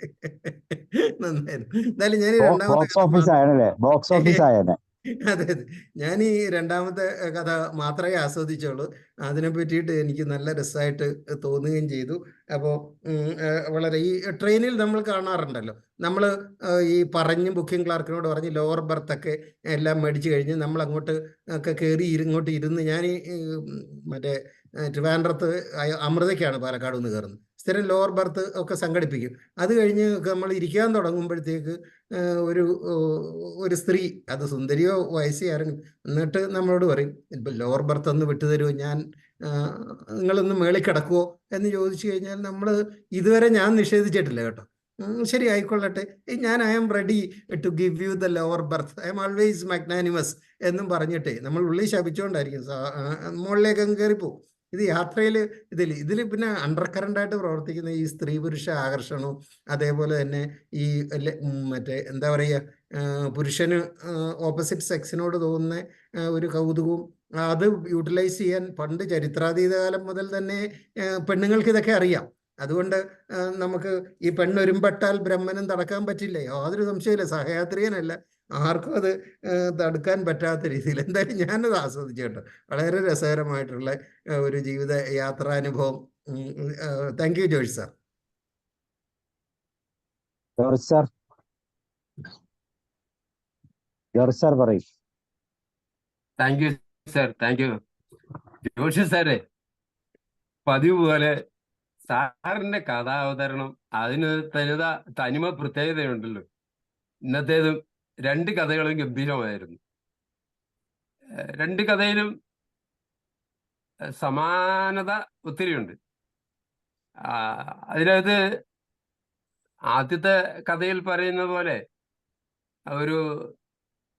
നന്നായിരുന്നു. എന്തായാലും ഞാൻ അതെ ഞാൻ ഈ രണ്ടാമത്തെ കഥ മാത്രമേ ആസ്വദിച്ചുള്ളൂ. അതിനെ പറ്റിയിട്ട് എനിക്ക് നല്ല രസമായിട്ട് തോന്നുകയും ചെയ്തു. അപ്പോൾ വളരെ ഈ ട്രെയിനിൽ നമ്മൾ കാണാറുണ്ടല്ലോ, നമ്മൾ ഈ ബുക്കിംഗ് ക്ലാർക്കിനോട് പറഞ്ഞ് ലോവർ ബർത്തൊക്കെ എല്ലാം മേടിച്ച് കഴിഞ്ഞ് നമ്മൾ അങ്ങോട്ട് ഒക്കെ കയറി ഇങ്ങോട്ട് ഇരുന്ന്, ഞാൻ ഈ മറ്റേ ട്രിവാൻഡ്രത്ത് അമൃതയ്ക്കാണ് പാലക്കാട് നിന്ന് കയറുന്നത്, സ്ഥിരം ലോവർ ബർത്ത് ഒക്കെ സംഘടിപ്പിക്കും. അത് കഴിഞ്ഞ് നമ്മൾ ഇരിക്കാൻ തുടങ്ങുമ്പോഴത്തേക്ക് ഒരു സ്ത്രീ, അത് സുന്ദരിയോ വയസ്സിയോ ആരെങ്കിലും, എന്നിട്ട് നമ്മളോട് പറയും ഇപ്പം ലോവർ ബർത്ത് ഒന്ന് വിട്ടുതരുമോ, നിങ്ങളൊന്ന് മേളിൽ കിടക്കുമോ എന്ന് ചോദിച്ചു കഴിഞ്ഞാൽ നമ്മൾ ഇതുവരെ ഞാൻ നിഷേധിച്ചിട്ടില്ല കേട്ടോ. ശരി ആയിക്കൊള്ളട്ടെ, ഞാൻ I am ready to give you the lower berth, I'm always magnanimous എന്നും പറഞ്ഞിട്ടേ നമ്മൾ ഉള്ളിൽ ശപിച്ചുകൊണ്ടായിരിക്കും മുകളിലേക്ക് അങ്ങ് കയറിപ്പോവും. ഇത് യാത്രയിൽ ഇതിൽ പിന്നെ അണ്ടർ കറണ്ടായിട്ട് പ്രവർത്തിക്കുന്ന ഈ സ്ത്രീ പുരുഷ ആകർഷണവും അതേപോലെ തന്നെ ഈ മറ്റേ എന്താ പറയുക, പുരുഷന് ഓപ്പോസിറ്റ് സെക്സിനോട് തോന്നുന്ന ഒരു കൗതുകവും അത് യൂട്ടിലൈസ് ചെയ്യാൻ പണ്ട് ചരിത്രാതീത കാലം മുതൽ തന്നെ പെണ്ണുങ്ങൾക്ക് ഇതൊക്കെ അറിയാം. അതുകൊണ്ട് നമുക്ക് ഈ പെണ്ണൊരുമ്പെട്ടാൽ ബ്രഹ്മനും തടക്കാൻ പറ്റില്ല, യാതൊരു സംശയമില്ല. സഹയാത്രികനല്ല, ആർക്കും അത് തടുക്കാൻ പറ്റാത്ത രീതിയിൽ. എന്തായാലും ഞാനത് ആസ്വദിച്ചു കേട്ടോ. വളരെ രസകരമായിട്ടുള്ള ഒരു ജീവിത യാത്രാനുഭവം. Thank you Josh sir. Sir George sir പറയും. Thank you sir, thank you. Joshi സാറേ, പതിവ് പോലെ സാറിന്റെ കഥാവതരണം അതിന് തനിമ പ്രത്യേകതയുണ്ടല്ലോ. ഇന്നത്തേതും 2 കഥകളും ഗംഭീരമായിരുന്നു. 2 കഥയിലും സമാനത ഒത്തിരിയുണ്ട്. അതിനകത്ത് ആദ്യത്തെ കഥയിൽ പറയുന്ന പോലെ ഒരു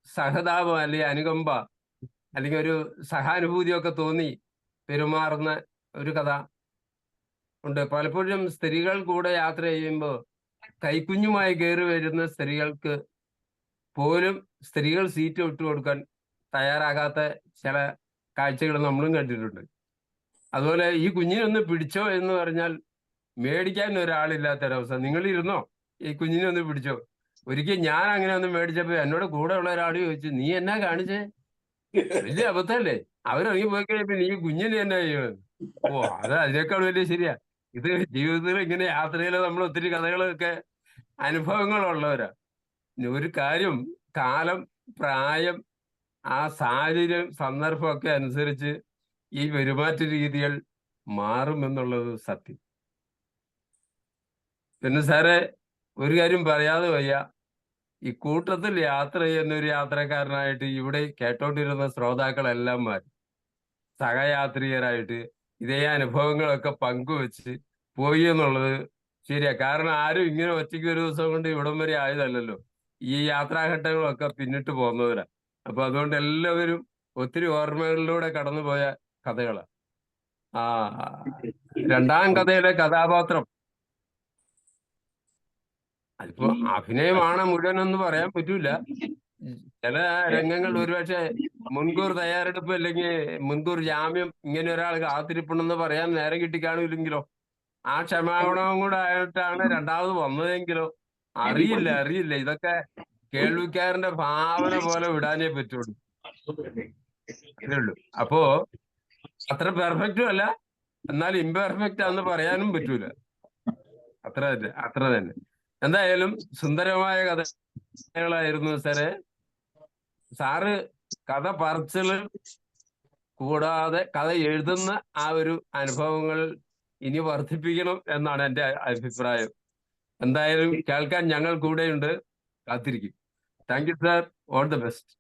സഹതാപം അല്ലെങ്കിൽ അനുകമ്പ അല്ലെങ്കിൽ ഒരു സഹാനുഭൂതിയൊക്കെ തോന്നി പെരുമാറുന്ന ഒരു കഥ ഉണ്ട്. പലപ്പോഴും സ്ത്രീകൾ കൂടെ യാത്ര ചെയ്യുമ്പോൾ കൈക്കുഞ്ഞുമായി കയറി വരുന്ന സ്ത്രീകൾക്ക് പോലും സ്ത്രീകൾ സീറ്റ് വിട്ടുകൊടുക്കാൻ തയ്യാറാകാത്ത ചില കാഴ്ചകൾ നമ്മളും കണ്ടിട്ടുണ്ട്. അതുപോലെ ഈ കുഞ്ഞിനൊന്ന് പിടിച്ചോ എന്ന് പറഞ്ഞാൽ മേടിക്കാൻ ഒരാളില്ലാത്തൊരവസ്ഥ. നിങ്ങൾ ഇരുന്നോ, ഈ കുഞ്ഞിനെ ഒന്ന് പിടിച്ചോ. ഒരിക്കൽ ഞാൻ അങ്ങനെ ഒന്ന് മേടിച്ചപ്പോ എന്നോട് കൂടെ ഉള്ള ഒരാൾ ചോദിച്ചു, നീ എന്നാ കാണിച്ചേ? വലിയ അബദ്ധമല്ലേ? അവരിറങ്ങി പോയി കഴിഞ്ഞപ്പോ നീ കുഞ്ഞിനെ എന്നാ ചെയ്യുന്നത്? ഓ, അത് അതിനേക്കാൾ വലിയ ശരിയാ. ഇത് ജീവിതത്തിൽ ഇങ്ങനെ യാത്രയിൽ നമ്മൾ ഒത്തിരി കഥകളൊക്കെ അനുഭവങ്ങളുള്ളവരാ. ഒരു കാര്യം, കാലം, പ്രായം, ആ സാഹചര്യം, സന്ദർഭമൊക്കെ അനുസരിച്ച് ഈ പെരുമാറ്റ രീതികൾ മാറുമെന്നുള്ളത് സത്യം. പിന്നെ സാറേ, ഒരു കാര്യം പറയാതെ വയ്യ. ഈ കൂട്ടത്തിൽ യാത്ര ചെയ്യുന്ന ഒരു യാത്രക്കാരനായിട്ട് ഇവിടെ കേട്ടോണ്ടിരുന്ന ശ്രോതാക്കളെല്ലാം മാറി സഹയാത്രികരായിട്ട് ഇതേ അനുഭവങ്ങളൊക്കെ പങ്കുവെച്ച് പോയി എന്നുള്ളത് ശരിയാ. കാരണം ആരും ഇങ്ങനെ ഒറ്റയ്ക്ക് ഒരു ദിവസം കൊണ്ട് ഇവിടം വരെ ആയതല്ലല്ലോ. ഈ യാത്രാഘട്ടങ്ങളൊക്കെ പിന്നിട്ട് പോകുന്നവരാ. അപ്പൊ അതുകൊണ്ട് എല്ലാവരും ഒത്തിരി ഓർമ്മകളിലൂടെ കടന്നുപോയ കഥകളാ. ആ 2ാം കഥയിലെ കഥാപാത്രം അതിപ്പോ അഭിനയമാണ് മുഴുവനെന്ന് പറയാൻ പറ്റൂല. ചില രംഗങ്ങൾ ഒരുപക്ഷെ മുൻകൂർ തയ്യാറെടുപ്പ് അല്ലെങ്കിൽ മുൻകൂർ ജാമ്യം ഇങ്ങനെ ഒരാൾ കാത്തിരിപ്പുണ്ടെന്ന് പറയാൻ നേരം കിട്ടിക്കാണില്ലെങ്കിലോ, ആ ക്ഷമാപണവും കൂടെ ആയിട്ടാണ് 2ാമത് വന്നതെങ്കിലോ, അറിയില്ല. ഇതൊക്കെ കേൾവിക്കാരന്റെ ഭാവന പോലെ വിടാനേ പറ്റുള്ളൂ. അതേ ഉള്ളൂ. അപ്പോ അത്ര പെർഫെക്റ്റും അല്ല, എന്നാൽ ഇംപെർഫെക്റ്റ് ആണെന്ന് പറയാനും പറ്റൂല. അത്ര തന്നെ. എന്തായാലും സുന്ദരമായ കഥകളായിരുന്നു സാറേ. സാറ് കഥ പറച്ചില് കൂടാതെ കഥ എഴുതുന്ന ആ ഒരു അനുഭവങ്ങൾ ഇനി വർദ്ധിപ്പിക്കണം എന്നാണ് എൻ്റെ അഭിപ്രായം. എന്തായാലും കേൾക്കാൻ ഞങ്ങൾ കൂടെയുണ്ട്, കാത്തിരിക്കും. Thank you sir, all the best.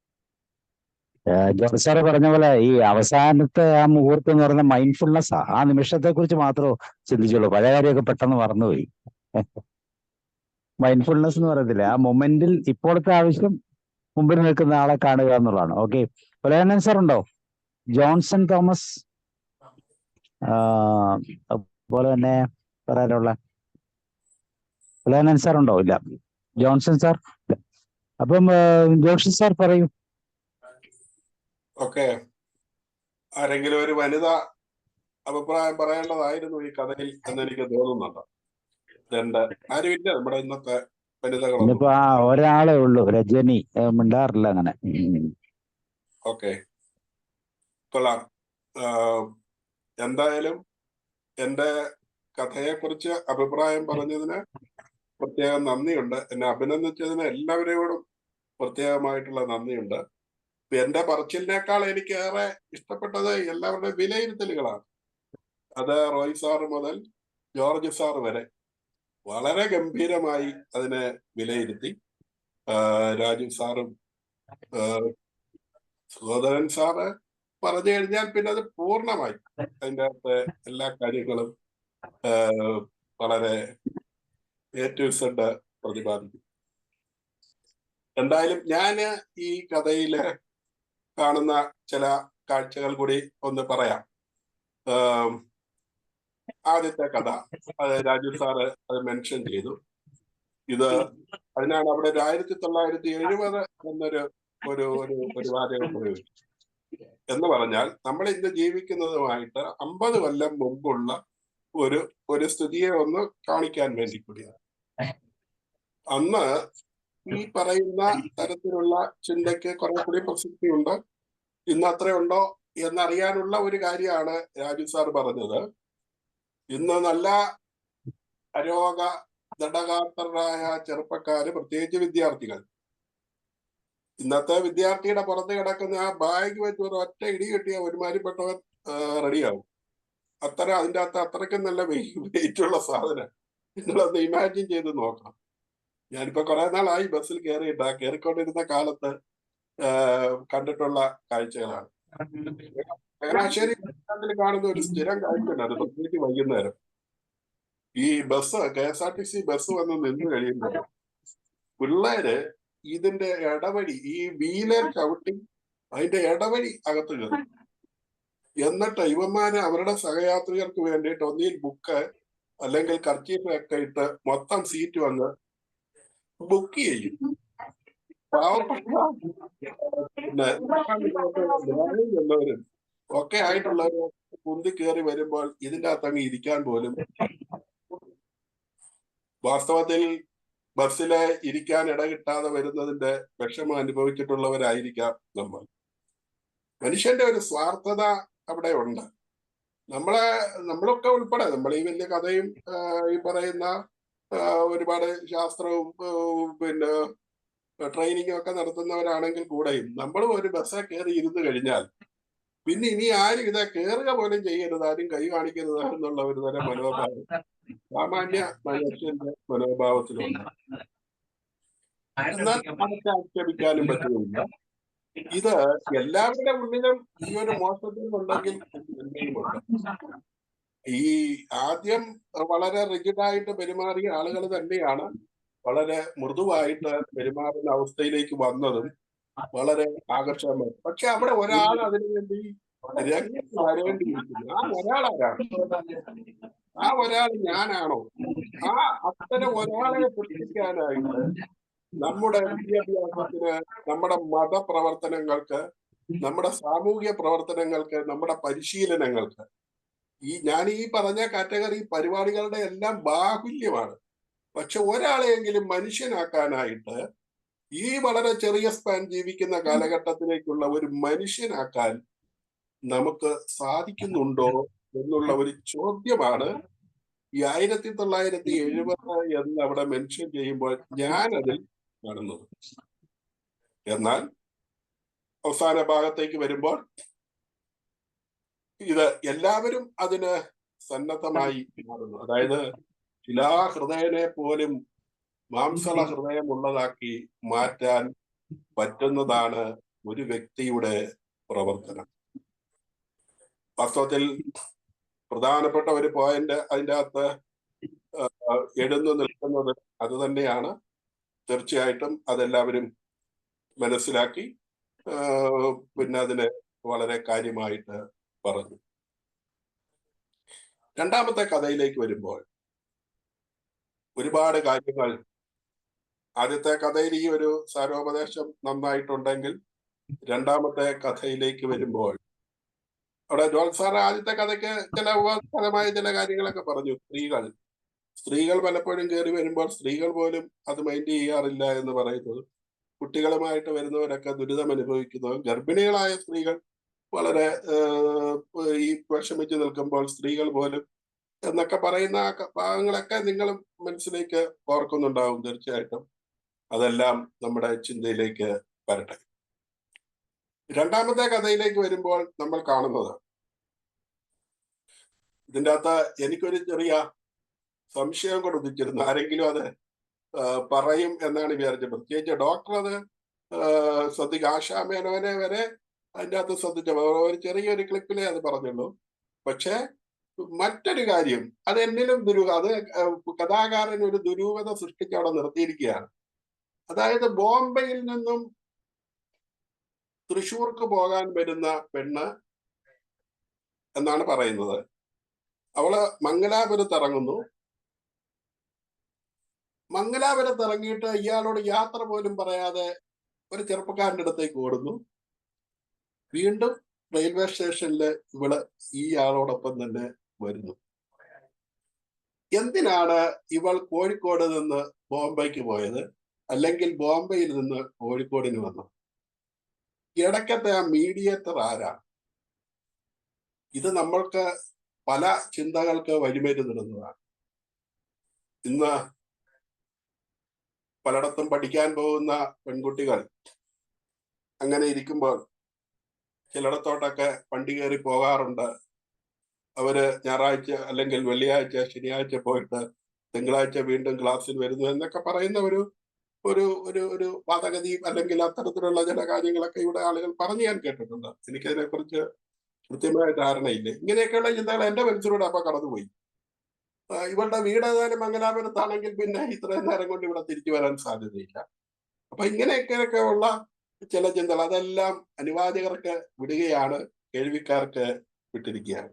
George sir പറഞ്ഞ പോലെ ഈ അവസാനത്തെ ആ മുഹൂർത്തം എന്ന് പറയുന്ന മൈൻഡ്ഫുൾനെസ്, ആ നിമിഷത്തെ കുറിച്ച് മാത്രമേ ചിന്തിച്ചുള്ളൂ. പഴയ കാര്യമൊക്കെ പെട്ടെന്ന് മറന്നുപോയി. മൈൻഡ്ഫുൾനെസ് എന്ന് പറയത്തില്ല, ആ മൊമെന്റിൽ ഇപ്പോഴത്തെ ആവശ്യം മുമ്പിൽ നിൽക്കുന്ന ആളെ കാണുക എന്നുള്ളതാണ്. ഓക്കെ, പുലയനൻ സാർ ഉണ്ടോ? ജോൺസൺ തോമസ്, അതുപോലെ തന്നെ പറയാനുള്ള പുലയനൻ സാർ ഉണ്ടോ? ഇല്ല. Johnson sir. അപ്പം ജോൺസൺ സാർ പറയൂ. ഓക്കെ, ആരെങ്കിലും ഒരു വനിത അഭിപ്രായം പറയേണ്ടതായിരുന്നു ഈ കഥയിൽ എന്നെനിക്ക് തോന്നുന്നുണ്ട്. ആരുമില്ല നമ്മുടെ ഇന്നത്തെ വനിതകളൊന്നും. ഇന്നിപ്പോ ഒരാളേ ഉള്ളൂ, രജനി, മിണ്ടാറില്ല അങ്ങനെ. ഓക്കെ, കൊള്ളാം. എന്തായാലും എന്റെ കഥയെക്കുറിച്ച് അഭിപ്രായം പറഞ്ഞതിന് പ്രത്യേകം നന്ദിയുണ്ട്. എന്നെ അഭിനന്ദിച്ചതിന് എല്ലാവരോടും പ്രത്യേകമായിട്ടുള്ള നന്ദിയുണ്ട്. എന്റെ പറച്ചിലിനേക്കാൾ എനിക്ക് ഏറെ ഇഷ്ടപ്പെട്ടത് എല്ലാവരുടെയും വിലയിരുത്തലുകളാണ്. അത് റോയ് സാറ് മുതൽ ജോർജ് സാർ വരെ വളരെ ഗംഭീരമായി അതിനെ വിലയിരുത്തി. രാജീവ് സാറും സുഗോധരൻ സാറ് പറഞ്ഞു കഴിഞ്ഞാൽ പിന്നെ അത് പൂർണ്ണമായി അതിൻ്റെ അകത്ത് എല്ലാ കാര്യങ്ങളും വളരെ A to Z പ്രതിപാദിക്കും. എന്തായാലും ഞാൻ ഈ കഥയില് കാണുന്ന ചില കാഴ്ചകൾ കൂടി ഒന്ന് പറയാം. ആദ്യത്തെ കഥ അത് രാജീവ് സാറ് അത് മെൻഷൻ ചെയ്തു. അതിനാണ് അവിടെ 1970 എന്നൊരു ഒരു വാചകം പ്രയോഗിച്ചു. എന്ന് പറഞ്ഞാൽ നമ്മൾ ഇന്ന് ജീവിക്കുന്നതുമായിട്ട് 50 കൊല്ലം മുമ്പുള്ള ഒരു സ്ഥിതിയെ ഒന്ന് കാണിക്കാൻ വേണ്ടി കൂടിയാണ്. അന്ന് ഈ പറയുന്ന തരത്തിലുള്ള ചിന്തയ്ക്ക് കുറെ കൂടി പ്രസക്തിയുണ്ട്. ഇന്ന് അത്രയുണ്ടോ എന്നറിയാനുള്ള ഒരു കാര്യമാണ് രാജീവ് സാർ പറഞ്ഞത്. ഇന്ന് നല്ല അരോഗ ദൃഢഗാത്രരായ ചെറുപ്പക്കാര്, പ്രത്യേകിച്ച് വിദ്യാർത്ഥികൾ, ഇന്നത്തെ വിദ്യാർത്ഥിയുടെ പുറത്ത് കിടക്കുന്ന ആ ബാഗ് വെച്ച് ഒരു ഒറ്റ ഇടി കിട്ടിയ ഒരുമാതിരിപ്പെട്ടവൻ റെഡിയാവും. അതിൻ്റെ അകത്ത് അത്രയ്ക്കും നല്ല വെയിറ്റുള്ള സാധനം. നിങ്ങളൊന്ന് ഇമാജിൻ ചെയ്ത് നോക്കണം. ഞാനിപ്പോ കുറെ നാളായി ബസ്സിൽ കയറിക്കൊണ്ടിരുന്ന കാലത്ത് കണ്ടിട്ടുള്ള കാഴ്ചകളാണ്. ചങ്ങനാശ്ശേരി കാണുന്ന ഒരു സ്ഥിരം കാഴ്ചയാണ് അത്, പ്രത്യേകിച്ച് വൈകുന്നേരം ഈ KSRTC ബസ് വന്ന് നിന്ന് കഴിയുമ്പോൾ പിള്ളേര് ഇതിന്റെ ഇടവഴി, ഈ വീലർ ചവിട്ടി അതിന്റെ ഇടവഴി അകത്ത് കയറും. എന്നിട്ട് ഇവന്മാര് അവരുടെ സഹയാത്രികർക്ക് വേണ്ടിയിട്ട് ഒന്നിൽ ബുക്ക് അല്ലെങ്കിൽ കർച്ചീഫ് ഒക്കെ ഇട്ട് മൊത്തം സീറ്റ് വന്ന് ബുക്ക് ചെയ്യും. പാവപ്പെട്ട പിന്നെ എല്ലാവരും ഒക്കെ ആയിട്ടുള്ളവർ കുന്തി കയറി വരുമ്പോൾ ഇതിൻ്റെ അകത്തങ്ങ് ഇരിക്കാൻ പോലും, വാസ്തവത്തിൽ ബസ്സിലെ ഇരിക്കാൻ ഇട കിട്ടാതെ വരുന്നതിന്റെ വിഷമം അനുഭവിച്ചിട്ടുള്ളവരായിരിക്കാം നമ്മൾ. മനുഷ്യന്റെ ഒരു സ്വാർത്ഥത അവിടെ ഉണ്ട്. നമ്മളൊക്കെ ഉൾപ്പെടെ, നമ്മൾ ഈ വലിയ കഥയും ഈ പറയുന്ന ഒരുപാട് ശാസ്ത്രവും പിന്നെ ട്രെയിനിങ്ങും ഒക്കെ നടത്തുന്നവരാണെങ്കിൽ കൂടെയും നമ്മളും ഒരു ബസ്സിൽ കയറി ഇരുന്ന് കഴിഞ്ഞാൽ പിന്നെ ഇനി ആരും ഇതാ കയറുക പോലും ചെയ്യരുത്, ആരും കൈ കാണിക്കരുത് എന്നുള്ള ഒരു തരം മനോഭാവം സാമാന്യ മനുഷ്യന്റെ മനോഭാവത്തിലുണ്ട്. എന്നാൽ അതൊക്കെ ആക്ഷേപിക്കാനും പറ്റുന്നില്ല. ഇത് എല്ലാവരുടെ ഉള്ളിലും ഈ ഒരു മോശത്തിൽ ഉണ്ടെങ്കിൽ ഈ ആദ്യം വളരെ റിജിഡായിട്ട് പെരുമാറിയ ആളുകൾ തന്നെയാണ് വളരെ മൃദുവായിട്ട് പെരുമാറുന്ന അവസ്ഥയിലേക്ക് വന്നതും വളരെ ആകർഷകമായി. പക്ഷെ അവിടെ ഒരാൾ അതിനുവേണ്ടി രംഗത്ത് വരേണ്ടിയിരിക്കുന്നു. ആ ഒരാൾ ആരാണ്? ആ ഒരാൾ ഞാനാണോ? അത്തരം ഒരാളെ സൃഷ്ടിക്കാനായിട്ട് നമ്മുടെ വിദ്യാഭ്യാസത്തിന്, നമ്മുടെ മതപ്രവർത്തനങ്ങൾക്ക്, നമ്മുടെ സാമൂഹ്യ പ്രവർത്തനങ്ങൾക്ക്, നമ്മുടെ പരിശീലനങ്ങൾക്ക്, ഞാൻ ഈ പറഞ്ഞ കാറ്റഗറി പരിപാടികളുടെ എല്ലാം ബാഹുല്യമാണ്. പക്ഷെ ഒരാളെയെങ്കിലും മനുഷ്യനാക്കാനായിട്ട്, ഈ വളരെ ചെറിയ സ്പാൻ ജീവിക്കുന്ന കാലഘട്ടത്തിലേക്കുള്ള ഒരു മനുഷ്യനാക്കാൻ നമുക്ക് സാധിക്കുന്നുണ്ടോ എന്നുള്ള ഒരു ചോദ്യമാണ് ഈ 1970 എന്ന് അവിടെ മെൻഷൻ ചെയ്യുമ്പോൾ ഞാനതിൽ കാണുന്നത്. എന്നാൽ അവസാന ഭാഗത്തേക്ക് വരുമ്പോൾ ഇത് എല്ലാവരും അതിന് സന്നദ്ധമായി മാറുന്നു. അതായത് ശിലാഹൃദയനെ പോലും മാംസള ഹൃദയമുള്ളതാക്കി മാറ്റാൻ പറ്റുന്നതാണ് ഒരു വ്യക്തിയുടെ പ്രവർത്തനം. വാസ്തവത്തിൽ പ്രധാനപ്പെട്ട ഒരു പോയിന്റ് അതിൻ്റെ അകത്ത് എഴുന്നു നിൽക്കുന്നത് അത് തന്നെയാണ്. തീർച്ചയായിട്ടും അതെല്ലാവരും മനസ്സിലാക്കി പിന്നെ അതിനെ വളരെ കാര്യമായിട്ട് പറഞ്ഞു. രണ്ടാമത്തെ കഥയിലേക്ക് വരുമ്പോൾ ഒരുപാട് കാര്യങ്ങൾ, ആദ്യത്തെ കഥയിൽ ഈ ഒരു സാരോപദേശം നന്നായിട്ടുണ്ടെങ്കിൽ രണ്ടാമത്തെ കഥയിലേക്ക് വരുമ്പോൾ അവിടെ ജോൺ സാർ ആദ്യത്തെ കഥയ്ക്ക് ചില ഉപകാരമായ ചില കാര്യങ്ങളൊക്കെ പറഞ്ഞു. സ്ത്രീകൾ പലപ്പോഴും കയറി വരുമ്പോൾ സ്ത്രീകൾ പോലും അത് മൈൻഡ് ചെയ്യാറില്ല എന്ന് പറയുന്നത്, കുട്ടികളുമായിട്ട് വരുന്നവരൊക്കെ ദുരിതം അനുഭവിക്കുന്നത്, ഗർഭിണികളായ സ്ത്രീകൾ വളരെ ഈ വിഷമിച്ച് നിൽക്കുമ്പോൾ സ്ത്രീകൾ പോലും എന്നൊക്കെ പറയുന്ന ഭാഗങ്ങളൊക്കെ നിങ്ങൾ മനസ്സിലേക്ക് ഓർക്കുന്നുണ്ടാവും. തീർച്ചയായിട്ടും അതെല്ലാം നമ്മുടെ ചിന്തയിലേക്ക് വരട്ടെ. രണ്ടാമത്തെ കഥയിലേക്ക് വരുമ്പോൾ നമ്മൾ കാണുന്നത്, ഇതിൻ്റെ അകത്ത് എനിക്കൊരു ചെറിയ സംശയം കൂടെ ഉദിച്ചിരുന്നു. ആരെങ്കിലും അത് പറയും എന്നാണ് വിചാരിച്ചത്. പ്രത്യേകിച്ച് ഡോക്ടർ അത് ശ്രദ്ധിക്കുക, ആശാ മേനോനെ വരെ അതിൻ്റെ അകത്ത് ശ്രദ്ധിച്ച ഒരു ചെറിയൊരു ക്ലിപ്പിലേ അത് പറഞ്ഞുള്ളൂ. പക്ഷെ മറ്റൊരു കാര്യം, അത് എന്നിലും അത് കഥാകാരൻ ഒരു ദുരൂഹത സൃഷ്ടിച്ച് അവിടെ നിർത്തിയിരിക്കുകയാണ്. അതായത് ബോംബെയിൽ നിന്നും തൃശ്ശൂർക്ക് പോകാൻ വരുന്ന പെണ്ണ് എന്നാണ് പറയുന്നത്. അവള് മംഗലാപുരത്ത് ഇറങ്ങുന്നു. മംഗലാപുരത്ത് ഇറങ്ങിയിട്ട് ഇയാളോട് യാത്ര പോലും പറയാതെ ഒരു ചെറുപ്പക്കാരൻ്റെ അടുത്തേക്ക് ഓടുന്നു. വീണ്ടും റെയിൽവേ സ്റ്റേഷനിൽ ഇവള് ഈ ആളോടൊപ്പം തന്നെ വരുന്നു. എന്തിനാണ് ഇവൾ കോഴിക്കോട് നിന്ന് ബോംബെക്ക് പോയത്, അല്ലെങ്കിൽ ബോംബെയിൽ നിന്ന് കോഴിക്കോടിന് വന്നത്? ഇടയ്ക്കത്തെ ആ മീഡിയേറ്റർ ആരാ? ഇത് നമ്മൾക്ക് പല ചിന്തകൾക്ക് വഴിമരുന്നിടുന്നതാണ്. ഇന്ന് പലയിടത്തും പഠിക്കാൻ പോകുന്ന പെൺകുട്ടികൾ അങ്ങനെ ഇരിക്കുമ്പോൾ ചിലയിടത്തോട്ടൊക്കെ വണ്ടി കയറി പോകാറുണ്ട്. അവര് ഞായറാഴ്ച അല്ലെങ്കിൽ വെള്ളിയാഴ്ച ശനിയാഴ്ച പോയിട്ട് തിങ്കളാഴ്ച വീണ്ടും ക്ലാസ്സിൽ വരുന്നു എന്നൊക്കെ പറയുന്ന ഒരു ഒരു ഒരു ഒരു വാദഗതി അല്ലെങ്കിൽ അത്തരത്തിലുള്ള ചില കാര്യങ്ങളൊക്കെ ഇവിടെ ആളുകൾ പറഞ്ഞു ഞാൻ കേട്ടിട്ടുണ്ട്. എനിക്കതിനെ കുറിച്ച് കൃത്യമായ ധാരണയില്ല. ഇങ്ങനെയൊക്കെയുള്ള ചിന്തകൾ എന്റെ മനസ്സിലൂടെ അപ്പൊ കടന്നുപോയി. ഇവളുടെ വീട് ഏതായാലും മംഗലാപുരത്താണെങ്കിൽ പിന്നെ ഇത്രയും നേരം കൊണ്ട് ഇവിടെ തിരിച്ചു വരാൻ സാധ്യതയില്ല. അപ്പൊ ഇങ്ങനെയൊക്കെ ഉള്ള ചില ചിന്തകൾ അതെല്ലാം അനുവാചകർക്ക് വിടുകയാണ്, കേൾവിക്കാർക്ക് വിട്ടിരിക്കുകയാണ്.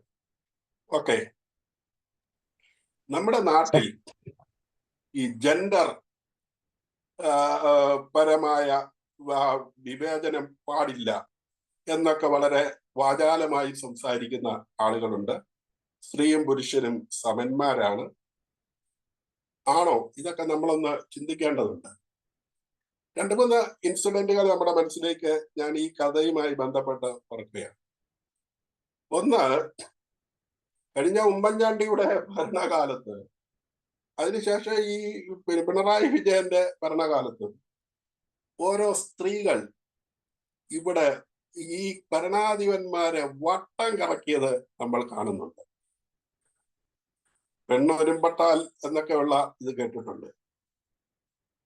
ഓക്കെ, നമ്മുടെ നാട്ടിൽ ഈ ജെൻഡർ പരമായ വിവേചനം പാടില്ല എന്നൊക്കെ വളരെ വാചാലമായി സംസാരിക്കുന്ന ആളുകളുണ്ട്. സ്ത്രീയും പുരുഷനും സമന്മാരാണ്. ആണോ? ഇതൊക്കെ നമ്മളൊന്ന് ചിന്തിക്കേണ്ടതുണ്ട്. 2-3 ഇൻസിഡന്റുകൾ നമ്മുടെ മനസ്സിലേക്ക് ഞാൻ ഈ കഥയുമായി ബന്ധപ്പെട്ട് ഓർക്കുകയാണ്. ഒന്ന്, കഴിഞ്ഞ ഉമ്മൻചാണ്ടിയുടെ ഭരണകാലത്ത്, അതിനുശേഷം ഈ പിണറായി വിജയന്റെ ഭരണകാലത്ത് ഓരോ സ്ത്രീകൾ ഇവിടെ ഈ ഭരണാധിപന്മാരെ വട്ടം കറക്കിയത് നമ്മൾ കാണുന്നുണ്ട്. പെണ്ണൊരുമ്പെട്ടാൽ എന്നൊക്കെയുള്ള ഇത് കേട്ടിട്ടുണ്ട്.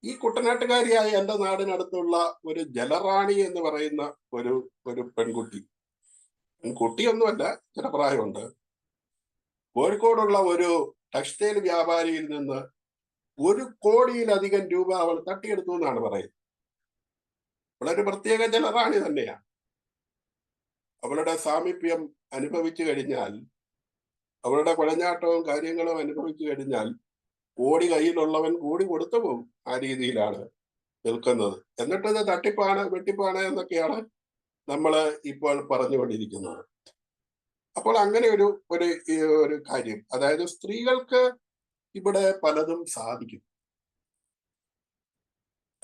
ഈ കുട്ടനാട്ടുകാരിയായ എൻ്റെ നാടിനടുത്തുള്ള ഒരു ജലറാണി എന്ന് പറയുന്ന ഒരു പെൺകുട്ടി, കുട്ടിയൊന്നുമല്ല, ചില പ്രായമുണ്ട്, കോഴിക്കോടുള്ള ഒരു ടെക്സ്റ്റൈൽ വ്യാപാരിയിൽ നിന്ന് 1 കോടിയിലധികം രൂപ അവൾ തട്ടിയെടുത്തു എന്നാണ് പറയുന്നത്. അവളൊരു പ്രത്യേക ജലറാണി തന്നെയാണ്. അവളുടെ സാമീപ്യം അനുഭവിച്ചു കഴിഞ്ഞാൽ, അവളുടെ കുഴഞ്ഞാട്ടവും കാര്യങ്ങളും അനുഭവിച്ചു കഴിഞ്ഞാൽ കോടി കയ്യിലുള്ളവൻ കൂടി കൊടുത്തു പോകും. ആ രീതിയിലാണ് നിൽക്കുന്നത്. എന്നിട്ടത് തട്ടിപ്പാണ്, വെട്ടിപ്പാണ് എന്നൊക്കെയാണ് നമ്മൾ ഇപ്പോൾ പറഞ്ഞുകൊണ്ടിരിക്കുന്നത്. അപ്പോൾ അങ്ങനെ ഒരു കാര്യം, അതായത് സ്ത്രീകൾക്ക് ഇവിടെ പലതും സാധിക്കും.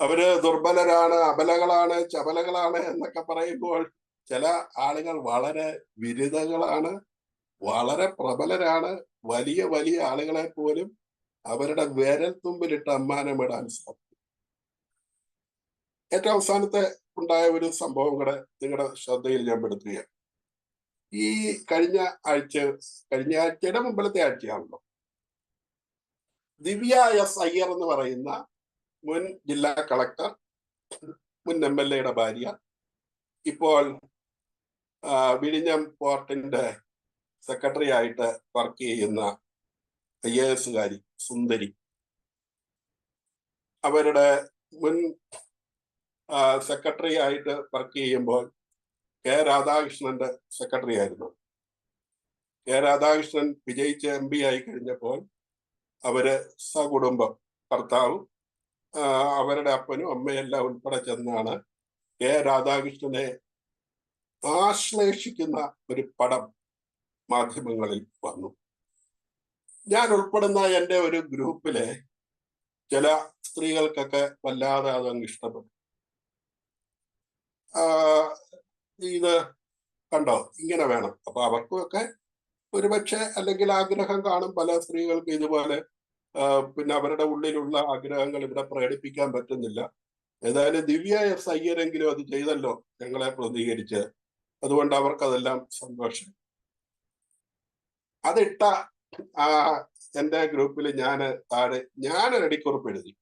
അവര് ദുർബലരാണ്, അബലകളാണ്, ചപലകളാണ് എന്നൊക്കെ പറയുമ്പോൾ ചില ആളുകൾ വളരെ വിരുദ്ധകളാണ്, വളരെ പ്രബലരാണ്. വലിയ വലിയ ആളുകളെ പോലും അവരുടെ വിരൽ തുമ്പിലിട്ട് അമ്മാനമിടാൻ സാധിക്കും. ഏറ്റവും അവസാനത്തെ ഉണ്ടായ ഒരു സംഭവം കൂടെ നിങ്ങളുടെ ശ്രദ്ധയിൽ ഞാൻ പെടുത്തുകയാണ്. ഈ കഴിഞ്ഞ ആഴ്ചയുടെ മുമ്പിലത്തെ ആഴ്ചയാണല്ലോ, ദിവ്യ എസ് അയ്യർ എന്ന് പറയുന്ന മുൻ ജില്ലാ കളക്ടർ, മുൻ MLA ഭാര്യ, ഇപ്പോൾ വിഴിഞ്ഞം പോർട്ടിന്റെ സെക്രട്ടറി ആയിട്ട് വർക്ക് ചെയ്യുന്ന IAS സുന്ദരി, അവരുടെ മുൻ സെക്രട്ടറി ആയിട്ട് വർക്ക് ചെയ്യുമ്പോൾ K. രാധാകൃഷ്ണന്റെ സെക്രട്ടറി ആയിരുന്നു. K. രാധാകൃഷ്ണൻ വിജയിച്ച് MP ആയി കഴിഞ്ഞപ്പോൾ അവര് സകുടുംബം, ഭർത്താവും അവരുടെ അപ്പനും അമ്മയെല്ലാം ഉൾപ്പെടെ ചെന്നാണ് K. രാധാകൃഷ്ണനെ ആശ്ലേഷിക്കുന്ന ഒരു പടം മാധ്യമങ്ങളിൽ വന്നു. ഞാൻ ഉൾപ്പെടുന്ന എൻ്റെ ഒരു ഗ്രൂപ്പിലെ ചില സ്ത്രീകൾക്കൊക്കെ വല്ലാതെ അതങ്ങ് ഇഷ്ടപ്പെട്ടു. ഇത് കണ്ടോ, ഇങ്ങനെ വേണം. അപ്പൊ അവർക്കുമൊക്കെ ഒരുപക്ഷെ അല്ലെങ്കിൽ ആഗ്രഹം കാണും, പല സ്ത്രീകൾക്ക് ഇതുപോലെ. പിന്നെ അവരുടെ ഉള്ളിലുള്ള ആഗ്രഹങ്ങൾ ഇവിടെ പ്രകടിപ്പിക്കാൻ പറ്റുന്നില്ല. ഏതായാലും ദിവ്യ എസ് അയ്യരെങ്കിലും അത് ചെയ്തല്ലോ ഞങ്ങളെ പ്രതികരിച്ച്, അതുകൊണ്ട് അവർക്കതെല്ലാം സന്തോഷം. അതിട്ട എൻ്റെ ഗ്രൂപ്പിൽ ഞാനൊരു അടിക്കുറിപ്പ് എഴുതി.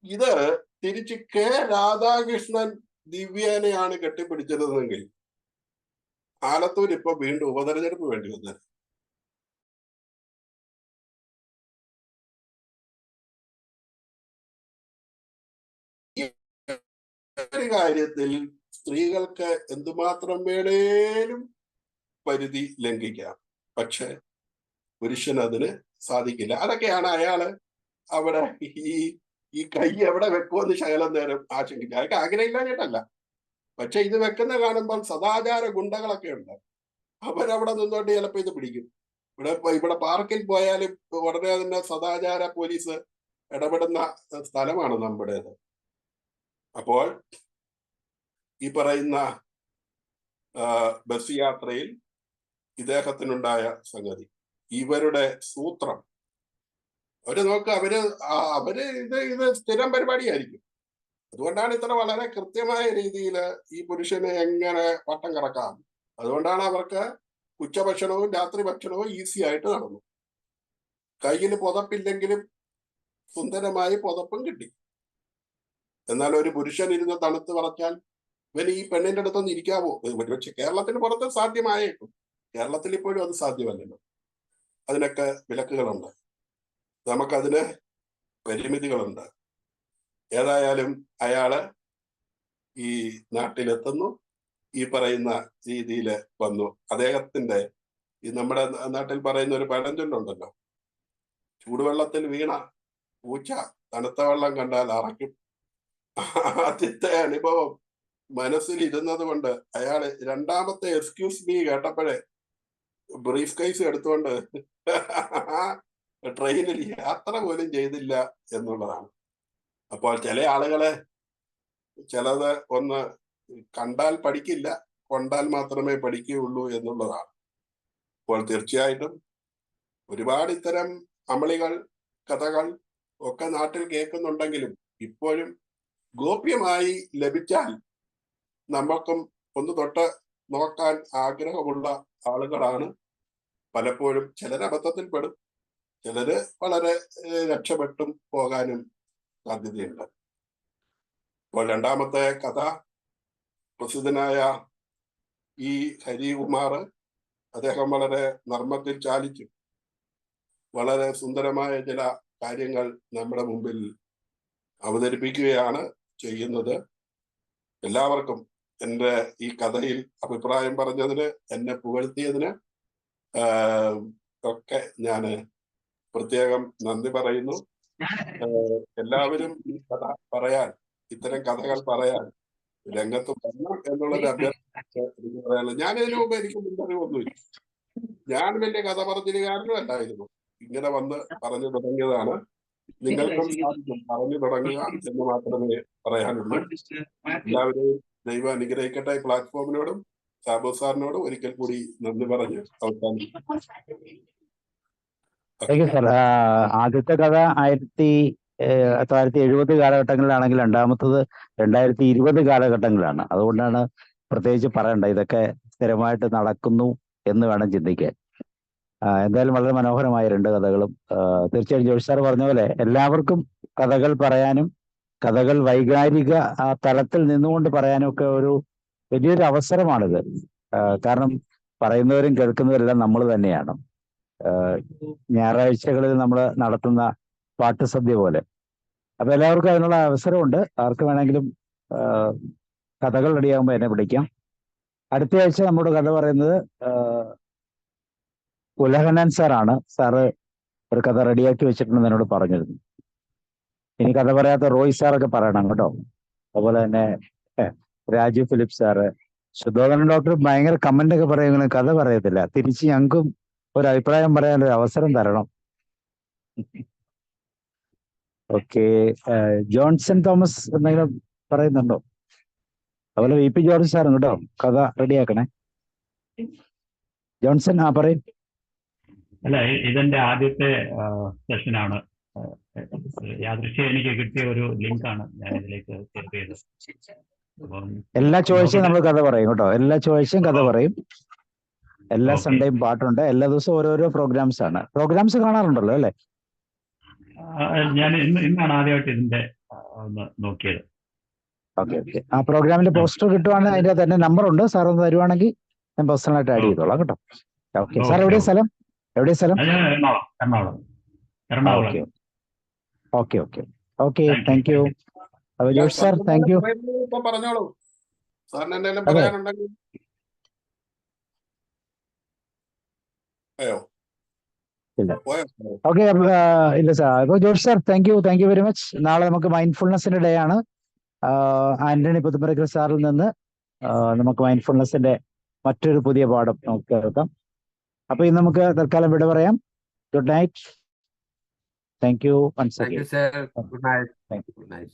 ഇത് തിരിച്ച് K. രാധാകൃഷ്ണൻ ദിവ്യനെയാണ് കെട്ടിപ്പിടിച്ചിരുന്നതെങ്കിൽ ആലത്തൂർ ഇപ്പൊ വീണ്ടും ഉപതെരഞ്ഞെടുപ്പ് വേണ്ടി വന്നത്. ഈ ഒരു കാര്യത്തിൽ സ്ത്രീകൾക്ക് എന്തുമാത്രം വേണേലും പരിധി ലംഘിക്കാം, പക്ഷെ പുരുഷന് അതിന് സാധിക്കില്ല. അതൊക്കെയാണ് അയാള് അവിടെ ഈ കൈ എവിടെ വെക്കുമെന്ന് ശകലം നേരം ആശങ്കിച്ചു. അതൊക്കെ ആഗ്രഹമില്ലാഞ്ഞിട്ടല്ല, പക്ഷെ ഇത് വെക്കുന്ന കാണുമ്പോൾ സദാചാര ഗുണ്ടകളൊക്കെ ഉണ്ട്. അവരവിടെ നിന്നോട്ട് ചിലപ്പോൾ ഇത് പിടിക്കും. ഇവിടെ പാർക്കിൽ പോയാലും ഉടനെ തന്നെ സദാചാര പോലീസ് ഇടപെടുന്ന സ്ഥലമാണ് നമ്മുടേത്. അപ്പോൾ ഈ പറയുന്ന ബസ് യാത്രയിൽ ഇദ്ദേഹത്തിനുണ്ടായ സംഗതി, ഇവരുടെ സൂത്രം, അവര് നോക്ക്, അവര് ഇത് സ്ഥിരം പരിപാടിയായിരിക്കും. അതുകൊണ്ടാണ് ഇത്ര വളരെ കൃത്യമായ രീതിയിൽ ഈ പുരുഷനെ എങ്ങനെ വട്ടം കറക്കാം. അതുകൊണ്ടാണ് അവർക്ക് ഉച്ചഭക്ഷണവും രാത്രി ഭക്ഷണവും ഈസി ആയിട്ട് നടന്നു. കയ്യിൽ പുതപ്പില്ലെങ്കിലും സുന്ദരമായി പുതപ്പും കിട്ടി. എന്നാൽ ഒരു പുരുഷൻ ഇരുന്ന് തണുത്ത് പറച്ചാൽ ഇവന് ഈ പെണ്ണിന്റെ അടുത്തൊന്നും ഇരിക്കാവോ? ഒരുപക്ഷെ കേരളത്തിന് പുറത്ത് സാധ്യമായേക്കും. കേരളത്തിൽ ഇപ്പോഴും അത് സാധ്യമല്ലല്ലോ. അതിനൊക്കെ വിലക്കുകളുണ്ട്, നമുക്കതിന് പരിമിതികളുണ്ട്. ഏതായാലും അയാള് ഈ നാട്ടിലെത്തുന്നു, ഈ പറയുന്ന രീതിയിൽ വന്നു. അദ്ദേഹത്തിന്റെ ഈ നമ്മുടെ നാട്ടിൽ പറയുന്ന ഒരു പഴഞ്ചൊല്ലുണ്ടല്ലോ, ചൂടുവെള്ളത്തിൽ വീണ പൂച്ച തണുത്ത വെള്ളം കണ്ടാൽ അറയ്ക്കും. ആദ്യത്തെ അനുഭവം മനസ്സിൽ ഇരുന്നത് കൊണ്ട് അയാള് രണ്ടാമത്തെ എക്സ്ക്യൂസ് മീ കേട്ടപ്പോഴേ ബ്രീഫ് കേസ് എടുത്തുകൊണ്ട് ട്രെയിനിൽ യാത്ര പോലും ചെയ്തില്ല എന്നുള്ളതാണ്. അപ്പോൾ ചില ആളുകളെ ചിലത് ഒന്ന് കണ്ടാൽ പഠിക്കില്ല, കൊണ്ടാൽ മാത്രമേ പഠിക്കുകയുള്ളൂ എന്നുള്ളതാണ്. അപ്പോൾ തീർച്ചയായിട്ടും ഒരുപാട് ഇത്തരം അമളികൾ, കഥകൾ ഒക്കെ നാട്ടിൽ കേൾക്കുന്നുണ്ടെങ്കിലും ഇപ്പോഴും ഗോപ്യമായി ലഭിച്ചാൽ നമ്മൾക്കും ഒന്ന് തൊട്ട് നോക്കാൻ ആഗ്രഹമുള്ള ആളുകളാണ് പലപ്പോഴും. ചിലർ അബദ്ധത്തിൽപ്പെടും, ചിലര് വളരെ രക്ഷപ്പെട്ടും പോകാനും സാധ്യതയുണ്ട്. അപ്പോൾ രണ്ടാമത്തെ കഥ പ്രസിദ്ധനായ ഈ ഹരികുമാർ, അദ്ദേഹം വളരെ നർമ്മത്തിൽ ചാലിച്ചു വളരെ സുന്ദരമായ ചില കാര്യങ്ങൾ നമ്മുടെ മുമ്പിൽ അവതരിപ്പിക്കുകയാണ് ചെയ്യുന്നത്. എല്ലാവർക്കും എൻ്റെ ഈ കഥയിൽ അഭിപ്രായം പറഞ്ഞതിന്, എന്നെ പുകഴ്ത്തിയതിന് ഒക്കെ ഞാൻ പ്രത്യേകം നന്ദി പറയുന്നു. എല്ലാവരും ഈ കഥ പറയാൻ, ഇത്തരം കഥകൾ പറയാൻ രംഗത്ത് വരണം എന്നുള്ളൊരു അഭ്യർത്ഥന എനിക്ക് പറയാനുള്ളത്. ഞാൻ ഇതിനു മുമ്പ് എനിക്ക് മുന്നറിവൊന്നുമില്ല, ഞാൻ വലിയ കഥ പറഞ്ഞിരുകാരനും അല്ലായിരുന്നു. ഇങ്ങനെ വന്ന് പറഞ്ഞു തുടങ്ങിയതാണ്. നിങ്ങൾക്കും സാധിക്കും പറഞ്ഞു തുടങ്ങുക എന്ന് മാത്രമേ പറയാനുള്ളൂ. എല്ലാവരെയും ദൈവം അനുഗ്രഹിക്കട്ടെ. പ്ലാറ്റ്ഫോമിനോടും സാബു സാറിനോടും ഒരിക്കൽ കൂടി നന്ദി പറഞ്ഞ് അവസാനിക്കും. Thank you sir. ആദ്യത്തെ കഥ 1970 കാലഘട്ടങ്ങളിലാണെങ്കിൽ രണ്ടാമത്തത് 2020 കാലഘട്ടങ്ങളിലാണ്. അതുകൊണ്ടാണ് പ്രത്യേകിച്ച് പറയേണ്ടത്. ഇതൊക്കെ സ്ഥിരമായിട്ട് നടക്കുന്നു എന്ന് വേണം ചിന്തിക്കാൻ. എന്തായാലും വളരെ മനോഹരമായ രണ്ട് കഥകളും. തീർച്ചയായും ജോഷി സാർ പറഞ്ഞ പോലെ എല്ലാവർക്കും കഥകൾ പറയാനും കഥകൾ വൈകാരിക ആ തലത്തിൽ നിന്നുകൊണ്ട് പറയാനും ഒക്കെ ഒരു വലിയൊരു അവസരമാണിത്. കാരണം പറയുന്നവരും കേൾക്കുന്നവരും എല്ലാം നമ്മൾ തന്നെയാണ്. ഞായറാഴ്ചകളിൽ നമ്മൾ നടത്തുന്ന പാട്ടുസദ്യ പോലെ. അപ്പൊ എല്ലാവർക്കും അതിനുള്ള അവസരമുണ്ട്. ആർക്ക് വേണമെങ്കിലും കഥകൾ റെഡിയാകുമ്പോൾ എന്നെ വിളിക്കാം. അടുത്ത ആഴ്ച നമ്മുടെ കഥ പറയുന്നത് ഉലഹനൻ സാറാണ്. സാറ് ഒരു കഥ റെഡിയാക്കി വെച്ചിട്ടുണ്ടെന്ന് എന്നോട് പറഞ്ഞിരുന്നു. ഇനി കഥ പറയാത്ത റോയ് സാറൊക്കെ പറയണം കേട്ടോ. അതുപോലെ തന്നെ രാജു ഫിലിപ്പ് സാറ്, ശുദ്ധോധന ഡോക്ടർ ഭയങ്കര കമന്റ് ഒക്കെ പറയുമെങ്കിലും കഥ പറയത്തില്ല. തിരിച്ച് ഞങ്ങൾക്കും ഒരു അഭിപ്രായം പറയാനൊരു അവസരം തരണം. ഓക്കെ. ജോൺസൺ തോമസ് എന്തെങ്കിലും പറയുന്നുണ്ടോ? അതുപോലെ വി പി ജോർജ് സാറും കേട്ടോ കഥ റെഡിയാക്കണേ. ജോൺസൺ പറയും. അല്ല, ഇതെന്റെ ആദ്യത്തെ സെഷനാണ്. യാദൃശ്യം എനിക്ക് കിട്ടിയ ഒരു ലിങ്കാണ് ഞാൻ ഇതിലേക്ക് ഷെയർ ചെയ്തത്. അപ്പം എല്ലാ ചൊവ്വാഴ്ചയും നമ്മൾ കഥ പറയും കേട്ടോ. എല്ലാ ചൊവ്വാഴ്ചയും കഥ പറയും. എല്ലാ സൺഡേയും പാട്ടുണ്ട്. എല്ലാ ദിവസവും ഓരോരോ പ്രോഗ്രാംസ് ആണ്. പ്രോഗ്രാംസ് കാണാറുണ്ടല്ലോ അല്ലേ? ഞാൻ ഇന്നാണ് ആദ്യമായിട്ട് ഇതിന്റെ ഒന്ന് നോക്കിയത്. Okay okay. ആ പ്രോഗ്രാമിന്റെ പോസ്റ്റർ കിട്ടുവാണെങ്കിൽ അതിന്റെ തന്നെ നമ്പർ ഉണ്ട്. സാർ ഒന്ന് തരുവാണെങ്കിൽ ഞാൻ പേഴ്സണലായിട്ട് ആഡ് ചെയ്തോളാം കേട്ടോ. ഓക്കെ. സാർ എവിടെയാ സ്ഥലം? എവിടെയാ സ്ഥലം? Ernakulam. Okay okay okay. Thank you. Josh sir thank U. പറഞ്ഞോളൂ സാറിന് എന്തെങ്കിലും പറയാനുണ്ടെങ്കിൽ. ഇല്ല. ഓക്കെ. ഇല്ല സാർ. അപ്പോൾ Josh sir thank you very much. നാളെ നമുക്ക് മൈൻഡ്ഫുൾനെസിന്റെ ഡേ ആണ്. ആന്റണി പുതുപ്പറക്കൽ സാറിൽ നിന്ന് നമുക്ക് മൈൻഡ്ഫുൾനെസിന്റെ മറ്റൊരു പുതിയ പാഠം നമുക്ക് കേൾക്കാം. അപ്പൊ ഇന്ന് നമുക്ക് തൽക്കാലം വിട പറയാം. Good night. Thank you. Thank you, sir. Good night. Thank you. Good night.